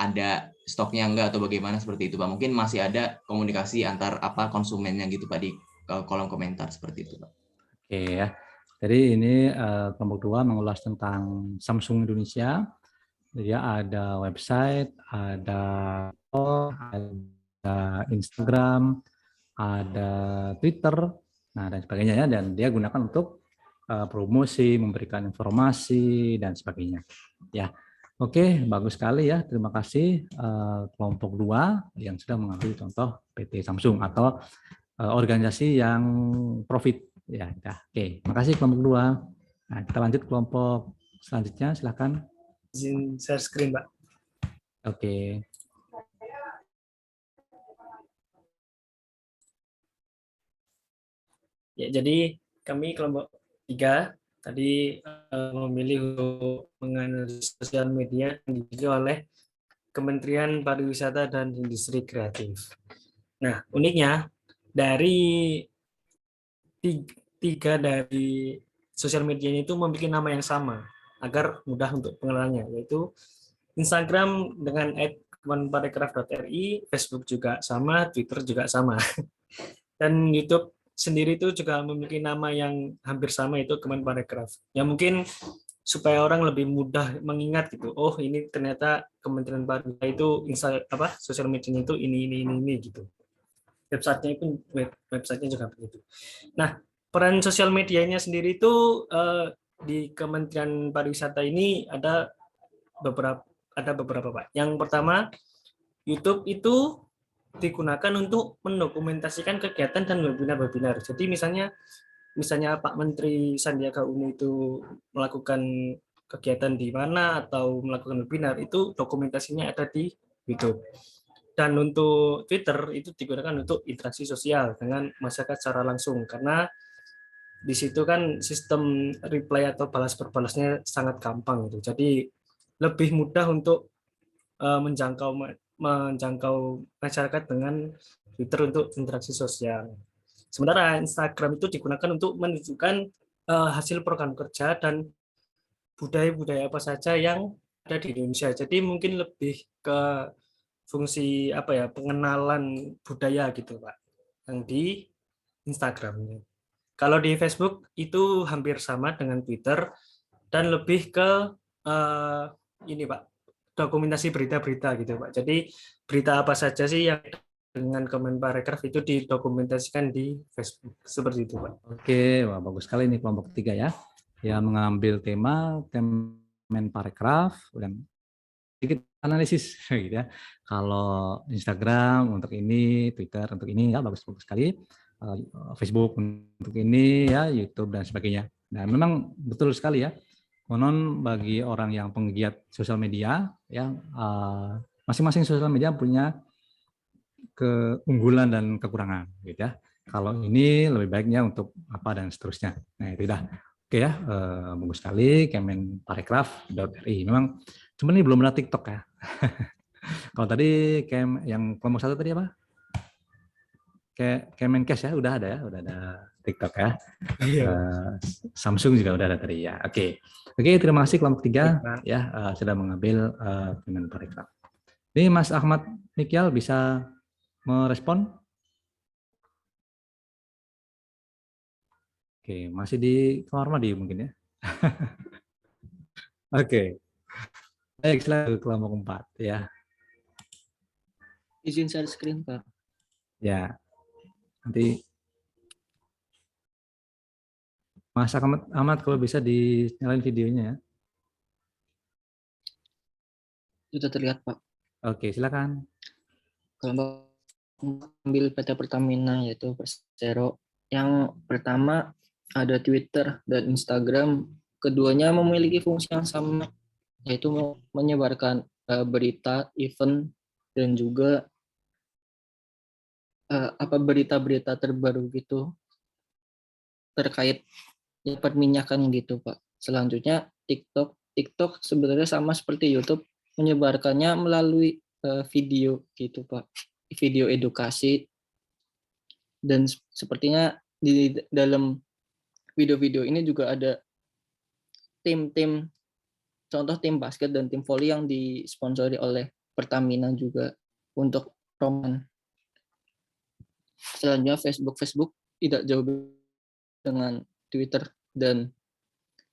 ada stoknya enggak atau bagaimana seperti itu, Pak. Mungkin masih ada komunikasi antar konsumennya gitu Pak di kolom komentar seperti itu, Pak. Oke ya. Jadi ini kelompok 2 mengulas tentang Samsung Indonesia. Dia ada website, ada Instagram, ada Twitter, nah dan sebagainya ya. Dan dia gunakan untuk promosi, memberikan informasi dan sebagainya. Ya, oke, bagus sekali ya. Terima kasih kelompok 2 yang sudah mengambil contoh PT Samsung atau organisasi yang profit. Ya, oke. Makasih kelompok 2. Nah, kita lanjut kelompok selanjutnya, silakan. Izin share screen, Pak. Oke. Ya, jadi kami kelompok 3 tadi memilih untuk menganalisis sosial media yang dimiliki oleh Kementerian Pariwisata dan Industri Kreatif. Nah, uniknya dari tiga dari sosial medianya itu memiliki nama yang sama agar mudah untuk pengenalannya, yaitu Instagram dengan @kemenparekraf.ri, Facebook juga sama, Twitter juga sama. Dan YouTube sendiri itu juga memiliki nama yang hampir sama, itu Kemenparekraf. Ya mungkin supaya orang lebih mudah mengingat gitu. Oh, ini ternyata Kementerian Pariwisata itu sosial medianya itu ini gitu. Websitenya pun websitenya juga begitu. Nah, peran sosial medianya sendiri itu di Kementerian Pariwisata ini ada beberapa Pak. Yang pertama, YouTube itu digunakan untuk mendokumentasikan kegiatan dan webinar-webinar. Jadi misalnya Pak Menteri Sandiaga Uno itu melakukan kegiatan di mana atau melakukan webinar, itu dokumentasinya ada di YouTube. Dan untuk Twitter itu digunakan untuk interaksi sosial dengan masyarakat secara langsung, karena di situ kan sistem reply atau balas berbalasnya sangat gampang gitu. Jadi lebih mudah untuk menjangkau masyarakat dengan Twitter untuk interaksi sosial. Sementara Instagram itu digunakan untuk menunjukkan hasil program kerja dan budaya-budaya apa saja yang ada di Indonesia. Jadi mungkin lebih ke fungsi pengenalan budaya gitu Pak, yang di Instagramnya. Kalau di Facebook itu hampir sama dengan Twitter dan lebih ke ini Pak, dokumentasi berita-berita gitu Pak. Jadi berita apa saja sih yang dengan Kemenparekraf itu didokumentasikan di Facebook, seperti itu Pak. Oke, wah bagus sekali nih kelompok 3 ya, yang mengambil tema Kemenparekraf dan sedikit analisis gitu ya. Kalau Instagram untuk ini, Twitter untuk ini ya, bagus sekali. Facebook untuk ini ya, YouTube dan sebagainya. Nah, memang betul sekali ya. Konon bagi orang yang penggiat sosial media ya, masing-masing sosial media punya keunggulan dan kekurangan gitu ya. Kalau ini lebih baiknya untuk apa dan seterusnya. Nah, itu dah. Oke ya, bagus sekali Kemenparekraf.ri. Memang cuman ini belum ada TikTok ya. Kalau tadi yang kelompok 1 tadi apa? Kemenkes ya, udah ada TikTok ya. Samsung juga udah ada tadi ya. Oke, terima kasih kelompok 3 ya sudah mengambil Kemenparekraf. Ini Mas Ahmad Mikyal bisa merespon? Oke, masih di kamar mandi mungkin ya. Oke. Baik, silakan kelompok 4 ya. Izin share screen, Pak. Ya. Nanti Mas Ahmad kalau bisa dinyalain videonya ya. Sudah terlihat, Pak. Oke, silakan. Kelompok ambil PT Pertamina yaitu Persero. Yang pertama ada Twitter dan Instagram. Keduanya memiliki fungsi yang sama, yaitu menyebarkan berita, event, dan juga berita-berita terbaru gitu terkait perminyakan gitu Pak. Selanjutnya TikTok sebenarnya sama seperti YouTube, menyebarkannya melalui video gitu Pak, video edukasi, dan sepertinya di dalam video-video ini juga ada tim-tim, contoh tim basket dan tim voli yang disponsori oleh Pertamina juga untuk promosi. Selanjutnya Facebook tidak jauh dengan Twitter dan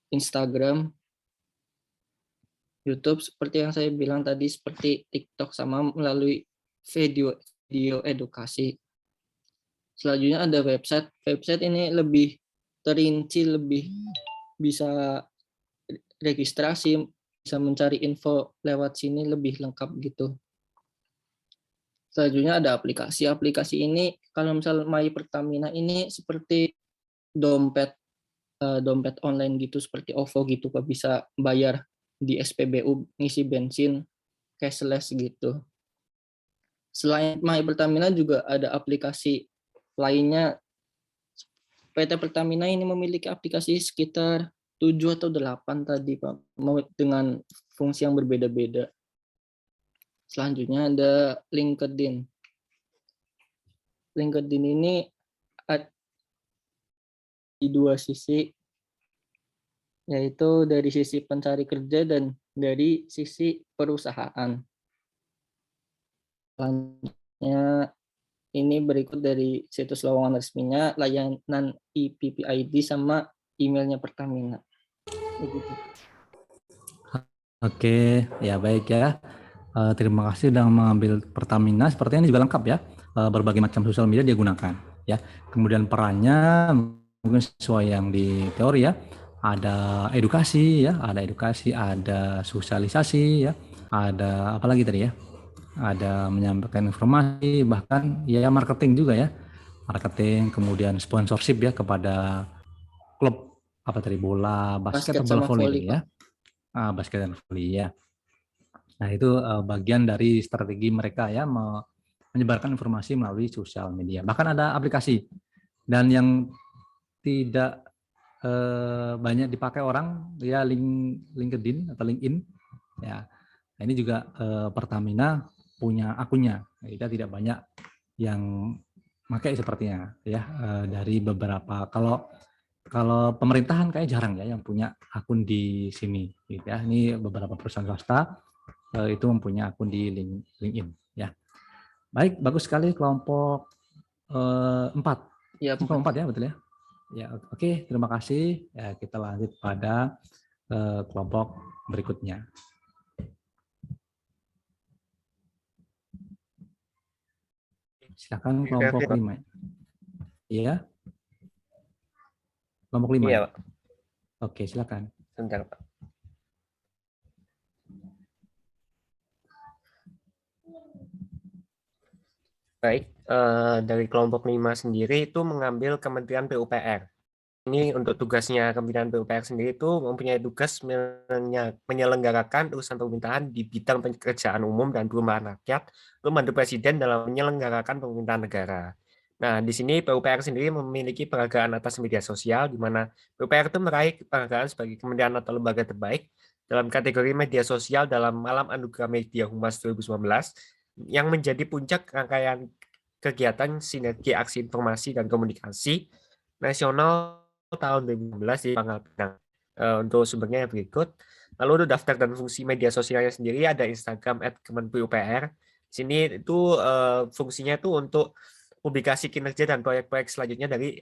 Instagram. YouTube seperti yang saya bilang tadi, seperti TikTok sama melalui video edukasi. Selanjutnya ada website. Website ini lebih terinci, lebih bisa registrasi, bisa mencari info lewat sini lebih lengkap gitu. Selanjutnya ada aplikasi. Aplikasi ini kalau misal My Pertamina ini seperti dompet online gitu, seperti OVO gitu Pak, bisa bayar di SPBU, ngisi bensin cashless gitu. Selain My Pertamina juga ada aplikasi lainnya PT Pertamina ini memiliki aplikasi sekitar 7 atau 8 tadi, Pak, dengan fungsi yang berbeda-beda. Selanjutnya ada LinkedIn. LinkedIn ini ada di dua sisi, yaitu dari sisi pencari kerja dan dari sisi perusahaan. Selanjutnya ini berikut dari situs lowongan resminya, layanan IPPID sama emailnya Pertamina. Begitu. Oke, ya baik ya. Terima kasih sudah mengambil Pertamina. Sepertinya ini juga lengkap ya. Berbagai macam sosial media dia gunakan. Ya. Kemudian perannya mungkin sesuai yang di teori ya. Ada edukasi ya, ada sosialisasi ya, ada apa lagi tadi ya? Ada menyampaikan informasi, bahkan ya marketing juga ya. Marketing, kemudian sponsorship ya kepada klub apa tadi, bola, basket atau bola volley ya. Basket dan volley ya. Nah, itu bagian dari strategi mereka ya, menyebarkan informasi melalui sosial media. Bahkan ada aplikasi. Dan yang tidak banyak dipakai orang ya LinkedIn atau LinkedIn ya. Nah, ini juga Pertamina punya akunnya. Kita tidak banyak yang pakai sepertinya ya, dari beberapa. Kalau pemerintahan kayak jarang ya yang punya akun di sini gitu ya. Ini beberapa perusahaan swasta itu mempunyai akun di LinkedIn ya. Baik, bagus sekali kelompok 4. Ya, Kelompok 4 ya, betul ya. Ya, oke, terima kasih. Ya, kita lanjut pada kelompok berikutnya. Silakan kelompok 5. Iya. Kelompok 5. Iya, Pak. Oke, silakan. Sebentar, Pak. Baik, dari kelompok 5 sendiri itu mengambil Kementerian PUPR. Ini untuk tugasnya Kementerian PUPR sendiri itu mempunyai tugas menyelenggarakan urusan pemerintahan di bidang pekerjaan umum dan perumahan rakyat untuk membantu Presiden dalam menyelenggarakan pemerintahan negara. Nah, di sini PUPR sendiri memiliki penghargaan atas media sosial, di mana PUPR itu meraih penghargaan sebagai kementerian atau lembaga terbaik dalam kategori media sosial dalam Malam Anugerah Media Humas 2019, yang menjadi puncak rangkaian kegiatan sinergi aksi informasi dan komunikasi nasional tahun 2016 di Pangkal Pinang. Untuk sumbernya yang berikut. Lalu untuk daftar dan fungsi media sosialnya sendiri ada Instagram @kemenpupr. Di sini itu fungsinya itu untuk publikasi kinerja dan proyek-proyek selanjutnya dari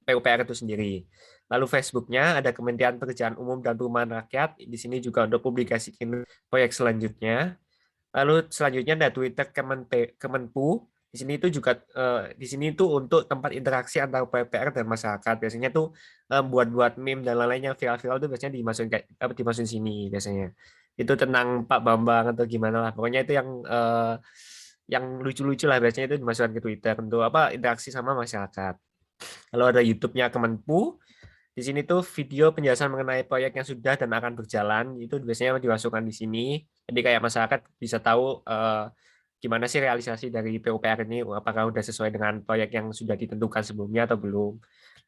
PUPR itu sendiri. Lalu Facebooknya ada Kementerian Pekerjaan Umum dan Perumahan Rakyat. Di sini juga untuk publikasi kinerja proyek selanjutnya. Lalu selanjutnya ada Twitter Kemenpu. Di sini itu juga di sini itu untuk tempat interaksi antara PUPR dan masyarakat. Biasanya tuh buat meme dan lain-lain yang viral-viral itu biasanya dimasukin sini biasanya. Itu tentang Pak Bambang atau gimana lah. Pokoknya itu yang lucu-lucu lah, biasanya itu dimasukkan ke Twitter untuk interaksi sama masyarakat. Lalu ada YouTube-nya Kemenpu. Di sini tuh video penjelasan mengenai proyek yang sudah dan akan berjalan, itu biasanya dimasukkan di sini. Jadi kayak masyarakat bisa tahu gimana sih realisasi dari PUPR ini, apakah sudah sesuai dengan proyek yang sudah ditentukan sebelumnya atau belum.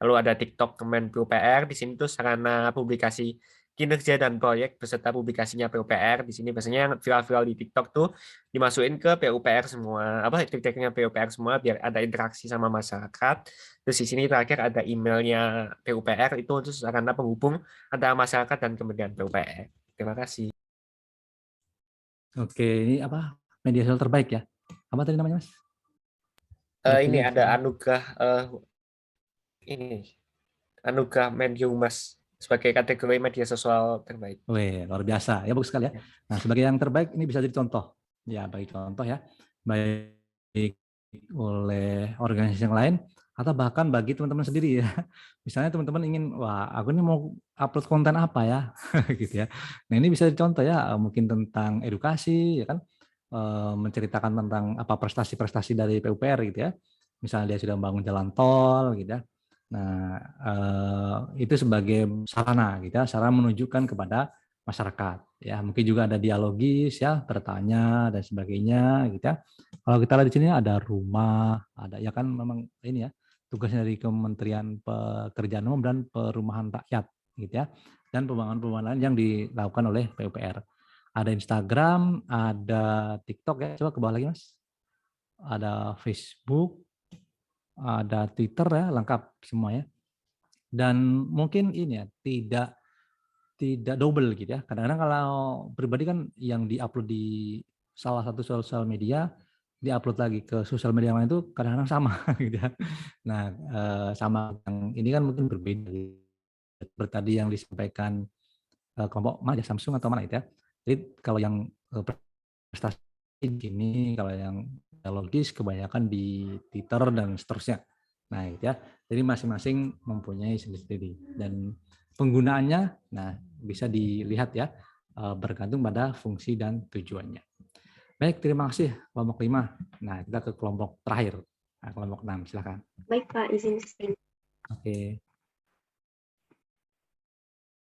Lalu ada TikTok Kemen PUPR, di sini tuh sarana publikasi kinerja dan proyek beserta publikasinya PUPR. Di sini biasanya yang viral-viral di TikTok tuh dimasukin ke PUPR semua, TikToknya PUPR semua biar ada interaksi sama masyarakat. Terus di sini terakhir ada emailnya PUPR, itu untuk sarana penghubung antara masyarakat dan Kementerian PUPR. Terima kasih. Oke, ini apa? Media sosial terbaik ya? Apa tadi namanya, Mas? Ini ada anugerah Media Humas sebagai kategori media sosial terbaik. Wih, luar biasa. Ya, bagus sekali ya. Nah, sebagai yang terbaik ini bisa jadi contoh. Ya, bagi contoh ya. Baik oleh organisasi yang lain atau bahkan bagi teman-teman sendiri ya. Misalnya teman-teman ingin, wah, aku ini mau upload konten apa ya? gitu ya. Nah, ini bisa dicontoh ya, mungkin tentang edukasi ya kan. Menceritakan tentang apa prestasi-prestasi dari PUPR gitu ya. Misalnya dia sudah membangun jalan tol gitu ya. Nah, itu sebagai sarana gitu ya, sarana menunjukkan kepada masyarakat ya. Mungkin juga ada dialogis ya, bertanya dan sebagainya gitu ya. Kalau kita lihat di sini ada rumah, ada ya kan memang ini ya, tugasnya dari Kementerian Pekerjaan Umum dan Perumahan Rakyat, gitu ya. Dan pembangunan yang dilakukan oleh PUPR. Ada Instagram, ada TikTok ya, coba ke bawah lagi Mas. Ada Facebook, ada Twitter ya, lengkap semua ya. Dan mungkin ini ya, tidak double gitu ya. Kadang-kadang kalau pribadi kan yang diupload di salah satu sosial media, diupload lagi ke sosial media yang lain itu kadang-kadang sama gitu ya. Nah, sama yang ini kan mungkin berbeda. Seperti tadi yang disampaikan kelompok mana ya, Samsung atau mana itu ya. Jadi kalau yang prestasi ini, kalau yang logis kebanyakan di Twitter dan seterusnya. Nah, gitu ya. Jadi masing-masing mempunyai sendiri-sendiri dan penggunaannya, nah bisa dilihat ya, bergantung pada fungsi dan tujuannya. Baik, terima kasih kelompok 5. Nah, kita ke kelompok terakhir, nah, kelompok 6, silakan. Baik Pak, izin share. Oke.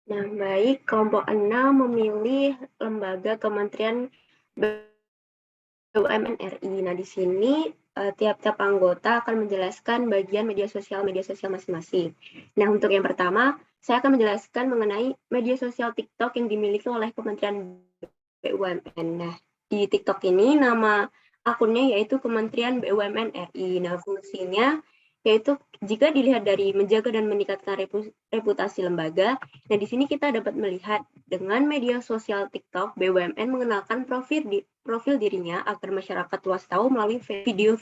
Nah, baik, kelompok 6 memilih lembaga Kementerian BUMN RI. Nah, di sini tiap-tiap anggota akan menjelaskan bagian media sosial masing-masing. Nah, untuk yang pertama, saya akan menjelaskan mengenai media sosial TikTok yang dimiliki oleh Kementerian BUMN. Nah, di TikTok ini nama akunnya yaitu Kementerian BUMN RI. Nah, fungsinya yaitu jika dilihat dari menjaga dan meningkatkan reputasi lembaga. Nah, di sini kita dapat melihat dengan media sosial TikTok, BUMN mengenalkan profil dirinya agar masyarakat luas tahu melalui video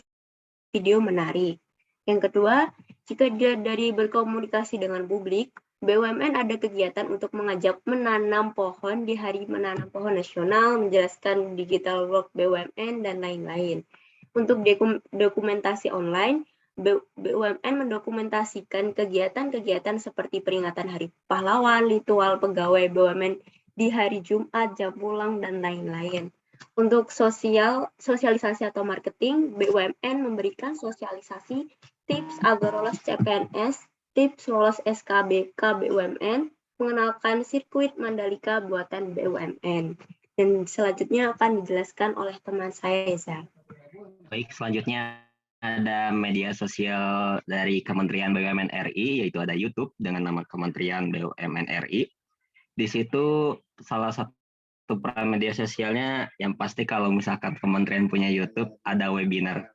menarik. Yang kedua, jika dari berkomunikasi dengan publik, BUMN ada kegiatan untuk mengajak menanam pohon di Hari Menanam Pohon Nasional, menjelaskan digital work BUMN, dan lain-lain. Untuk dokumentasi online, BUMN mendokumentasikan kegiatan-kegiatan seperti peringatan Hari Pahlawan, ritual pegawai BUMN di hari Jumat, jam pulang, dan lain-lain. Untuk sosialisasi atau marketing, BUMN memberikan sosialisasi tips agar lolos CPNS, tips lolos SKBK BUMN, mengenalkan sirkuit Mandalika buatan BUMN. Dan selanjutnya akan dijelaskan oleh teman saya, Eza. Baik, selanjutnya ada media sosial dari Kementerian BUMN RI, yaitu ada YouTube dengan nama Kementerian BUMN RI. Di situ salah satu peran media sosialnya yang pasti kalau misalkan kementerian punya YouTube, ada webinar.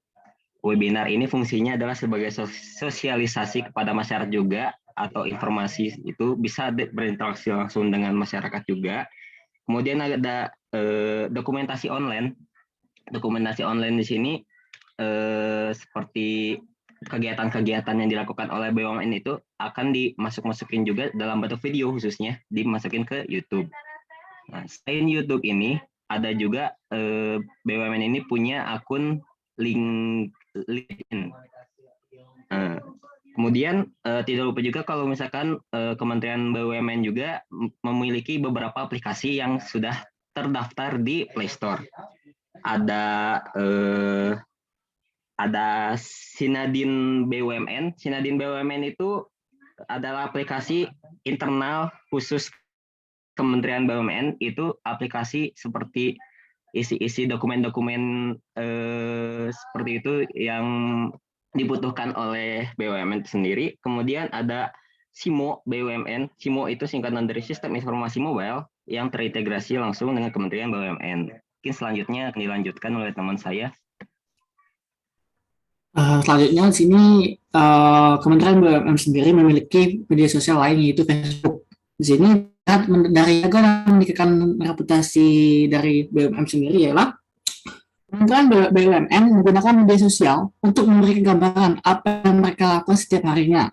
Webinar ini fungsinya adalah sebagai sosialisasi kepada masyarakat juga, atau informasi itu bisa berinteraksi langsung dengan masyarakat juga. Kemudian ada dokumentasi online. Dokumentasi online di sini seperti kegiatan-kegiatan yang dilakukan oleh BUMN itu akan dimasukin juga dalam bentuk video, khususnya dimasukin ke YouTube. Nah, selain YouTube ini ada juga BUMN ini punya akun LinkedIn. Kemudian tidak lupa juga kalau misalkan Kementerian BUMN juga memiliki beberapa aplikasi yang sudah terdaftar di Play Store. Ada Sinadin BUMN. Sinadin BUMN itu adalah aplikasi internal khusus Kementerian BUMN. Itu aplikasi seperti isi dokumen-dokumen seperti itu yang dibutuhkan oleh BUMN sendiri. Kemudian ada SIMO BUMN. SIMO itu singkatan dari Sistem Informasi Mobile yang terintegrasi langsung dengan Kementerian BUMN. Mungkin selanjutnya akan dilanjutkan oleh teman saya. Selanjutnya di sini Kementerian BUMN sendiri memiliki media sosial lain yaitu Facebook. Di sini dari agar meningkatkan reputasi dari BUMN sendiri ialah Kementerian BUMN menggunakan media sosial untuk memberi gambaran apa yang mereka lakukan setiap harinya.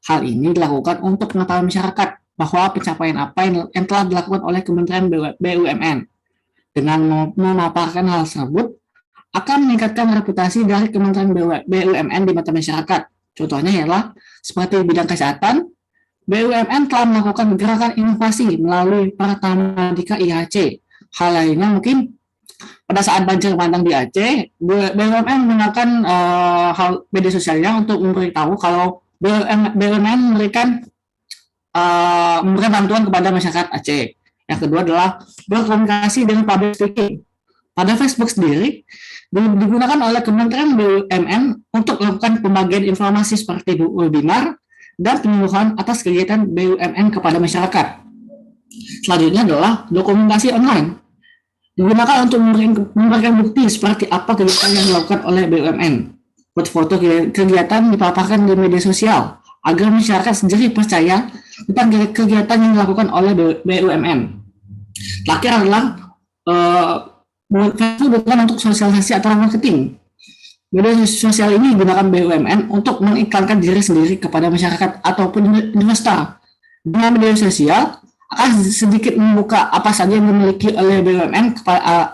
Hal ini dilakukan untuk mengetahui masyarakat bahwa pencapaian apa yang telah dilakukan oleh Kementerian BUMN. Dengan memaparkan hal tersebut akan meningkatkan reputasi dari Kementerian BUMN di mata masyarakat. Contohnya ialah seperti bidang kesehatan, BUMN telah melakukan gerakan inovasi melalui Pratama Dika IHC. Hal lainnya mungkin pada saat banjir bandang di Aceh, BUMN menggunakan hal media sosialnya untuk memberitahu kalau BUMN memberikan bantuan kepada masyarakat Aceh. Yang kedua adalah berkomunikasi dengan public speaking. Pada Facebook sendiri, digunakan oleh Kementerian BUMN untuk melakukan pembagian informasi seperti webinar dan penyuluhan atas kegiatan BUMN kepada masyarakat. Selanjutnya adalah dokumentasi online. Digunakan untuk memberikan bukti seperti apa kegiatan yang dilakukan oleh BUMN. Foto-foto kegiatan dipaparkan di media sosial agar masyarakat sendiri percaya tentang kegiatan yang dilakukan oleh BUMN. Terakhir adalah digunakan untuk sosialisasi atau marketing. Media sosial ini digunakan BUMN untuk mengiklankan diri sendiri kepada masyarakat ataupun investor. Dengan media sosial akan sedikit membuka apa saja yang dimiliki oleh BUMN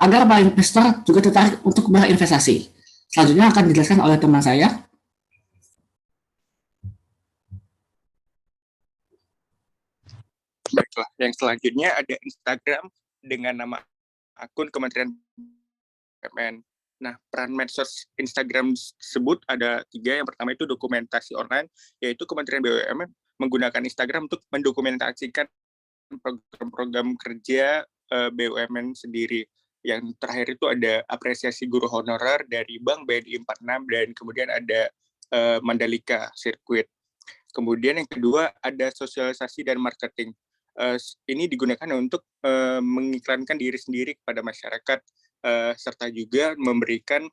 agar para investor juga tertarik untuk berinvestasi. Selanjutnya akan dijelaskan oleh teman saya. Baiklah, yang selanjutnya ada Instagram dengan nama akun Kementerian BUMN. Nah, peran medsos Instagram tersebut ada 3. Yang pertama itu dokumentasi online, yaitu Kementerian BUMN menggunakan Instagram untuk mendokumentasikan program-program kerja BUMN sendiri. Yang terakhir itu ada apresiasi guru honorer dari Bank BNI 46 dan kemudian ada Mandalika Circuit. Kemudian yang kedua ada sosialisasi dan marketing. Ini digunakan untuk mengiklankan diri sendiri kepada masyarakat serta juga memberikan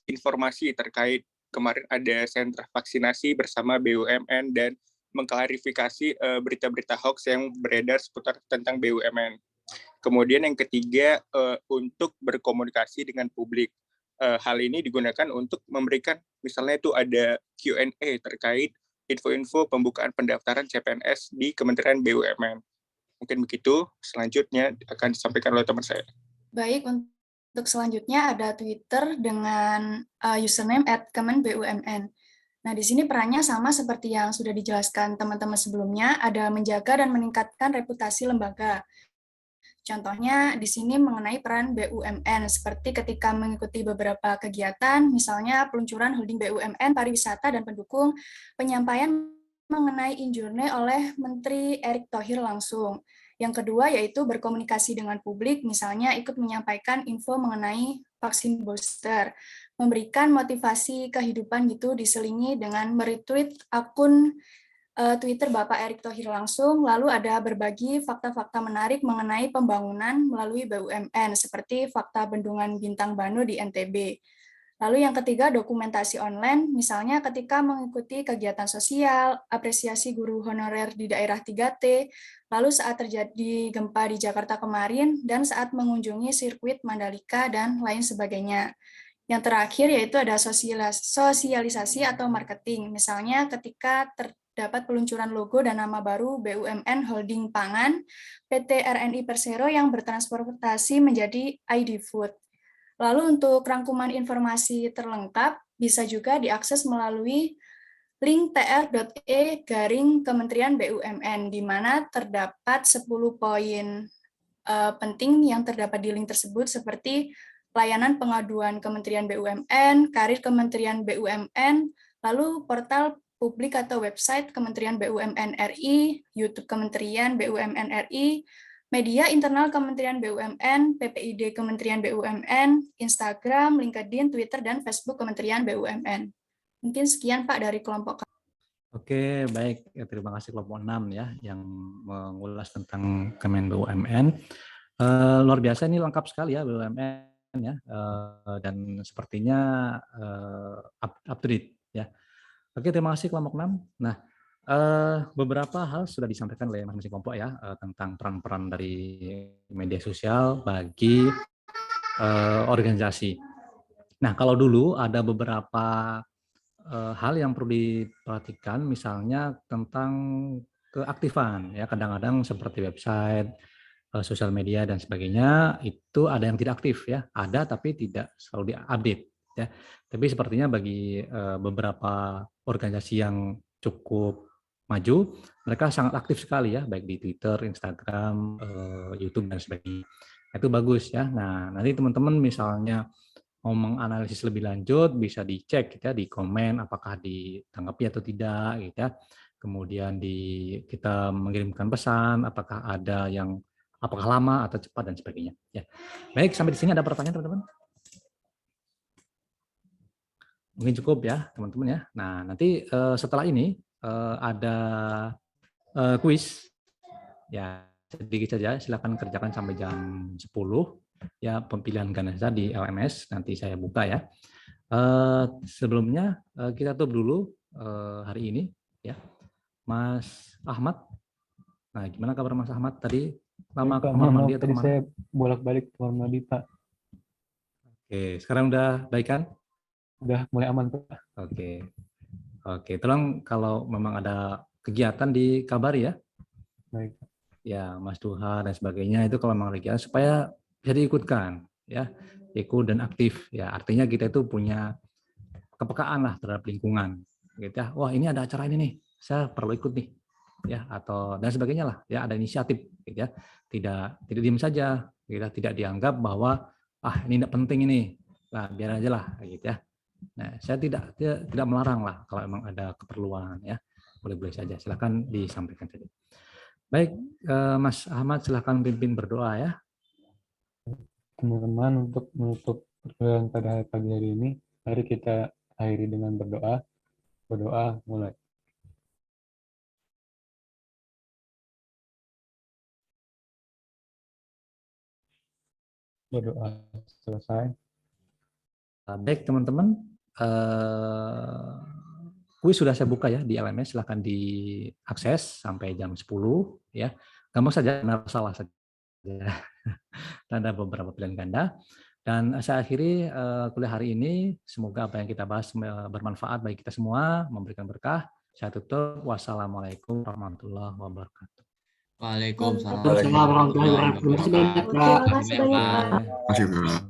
informasi terkait kemarin ada sentra vaksinasi bersama BUMN dan mengklarifikasi berita-berita hoax yang beredar seputar tentang BUMN. Kemudian yang ketiga untuk berkomunikasi dengan publik. Hal ini digunakan untuk memberikan misalnya itu ada Q&A terkait info-info pembukaan pendaftaran CPNS di Kementerian BUMN. Mungkin begitu, selanjutnya akan disampaikan oleh teman saya. Baik, untuk selanjutnya ada Twitter dengan username @kemenbumn. Nah, di sini perannya sama seperti yang sudah dijelaskan teman-teman sebelumnya, ada menjaga dan meningkatkan reputasi lembaga. Contohnya di sini mengenai peran BUMN, seperti ketika mengikuti beberapa kegiatan, misalnya peluncuran holding BUMN, pariwisata, dan pendukung, penyampaian mengenai injurne oleh Menteri Erick Thohir langsung. Yang kedua yaitu berkomunikasi dengan publik, misalnya ikut menyampaikan info mengenai vaksin booster, memberikan motivasi kehidupan gitu diselingi dengan meretweet akun Twitter Bapak Erick Thohir langsung, lalu ada berbagi fakta-fakta menarik mengenai pembangunan melalui BUMN, seperti fakta bendungan Bintang Bano di NTB. Lalu yang ketiga, dokumentasi online, misalnya ketika mengikuti kegiatan sosial, apresiasi guru honorer di daerah 3T, lalu saat terjadi gempa di Jakarta kemarin, dan saat mengunjungi sirkuit Mandalika, dan lain sebagainya. Yang terakhir yaitu ada sosialisasi atau marketing, misalnya ketika terdapat peluncuran logo dan nama baru BUMN Holding Pangan, PT RNI Persero yang bertransportasi menjadi ID Food. Lalu untuk rangkuman informasi terlengkap bisa juga diakses melalui link tr.e/Kementerian BUMN, di mana terdapat 10 poin penting yang terdapat di link tersebut, seperti pelayanan pengaduan Kementerian BUMN, karir Kementerian BUMN, lalu portal publik atau website Kementerian BUMN RI, YouTube Kementerian BUMN RI, media internal Kementerian BUMN, PPID Kementerian BUMN, Instagram, LinkedIn, Twitter, dan Facebook Kementerian BUMN. Mungkin sekian Pak dari kelompok. Oke, baik. Ya, terima kasih kelompok 6 ya yang mengulas tentang Kemen BUMN. Luar biasa, ini lengkap sekali ya BUMN ya, dan sepertinya up to date ya. Oke, terima kasih kelompok 6. Nah, beberapa hal sudah disampaikan oleh masing-masing kelompok ya tentang peran-peran dari media sosial bagi organisasi. Nah, kalau dulu ada beberapa hal yang perlu diperhatikan, misalnya tentang keaktifan ya, kadang-kadang seperti website, sosial media dan sebagainya itu ada yang tidak aktif ya, ada tapi tidak selalu diupdate ya. Tapi sepertinya bagi beberapa organisasi yang cukup maju, mereka sangat aktif sekali ya, baik di Twitter, Instagram, YouTube dan sebagainya. Itu bagus ya. Nah, nanti teman-teman misalnya mau menganalisis lebih lanjut bisa dicek ya di komen apakah ditanggapi atau tidak gitu ya. Kemudian kita mengirimkan pesan apakah ada yang apakah lama atau cepat dan sebagainya ya. Baik, sampai di sini ada pertanyaan teman-teman? mungkin cukup ya teman-teman ya. Nah nanti setelah ini ada kuis ya, sedikit saja, silakan kerjakan sampai jam 10 ya, pemilihan ganda di LMS nanti saya buka ya. Sebelumnya kita tutup dulu hari ini ya, Mas Ahmad. Nah gimana kabar Mas Ahmad tadi? Lama kamar mandi atau tadi kemana? saya bolak-balik kamar mandi Pak. Oke, sekarang udah baik kan? Udah mulai aman Pak. Oke, tolong kalau memang ada kegiatan dikabari ya. Baik. Ya, Mas Duha dan sebagainya itu kalau memang ada kegiatan supaya bisa diikutkan ya, ikut dan aktif ya. Artinya kita itu punya kepekaan lah terhadap lingkungan gitu ya. Wah, ini ada acara ini nih, saya perlu ikut nih ya, atau dan sebagainya lah ya, ada inisiatif gitu ya. Tidak diam saja, kita tidak dianggap bahwa ini tidak penting ini. Nah, biar aja lah gitu ya. Nah, saya tidak melarang lah kalau memang ada keperluan ya. Boleh-boleh saja, silakan disampaikan saja. Baik, Mas Ahmad silakan pimpin berdoa ya. Teman-teman, untuk menutup perkuliahan pada pagi hari ini, mari kita akhiri dengan berdoa. Berdoa mulai. Berdoa selesai. Baik teman-teman, kuis sudah saya buka ya di LMS, silahkan diakses sampai jam 10 ya. Gampang saja, benar salah saja. Ada beberapa pilihan ganda. Dan saya akhiri kuliah hari ini, semoga apa yang kita bahas bermanfaat bagi kita semua, memberikan berkah. Saya tutup, wassalamualaikum warahmatullahi wabarakatuh. Waalaikumsalam Waalaikumsalam warahmatullahi wabarakatuh. Terima kasih banyak Pak. Terima kasih, Pak.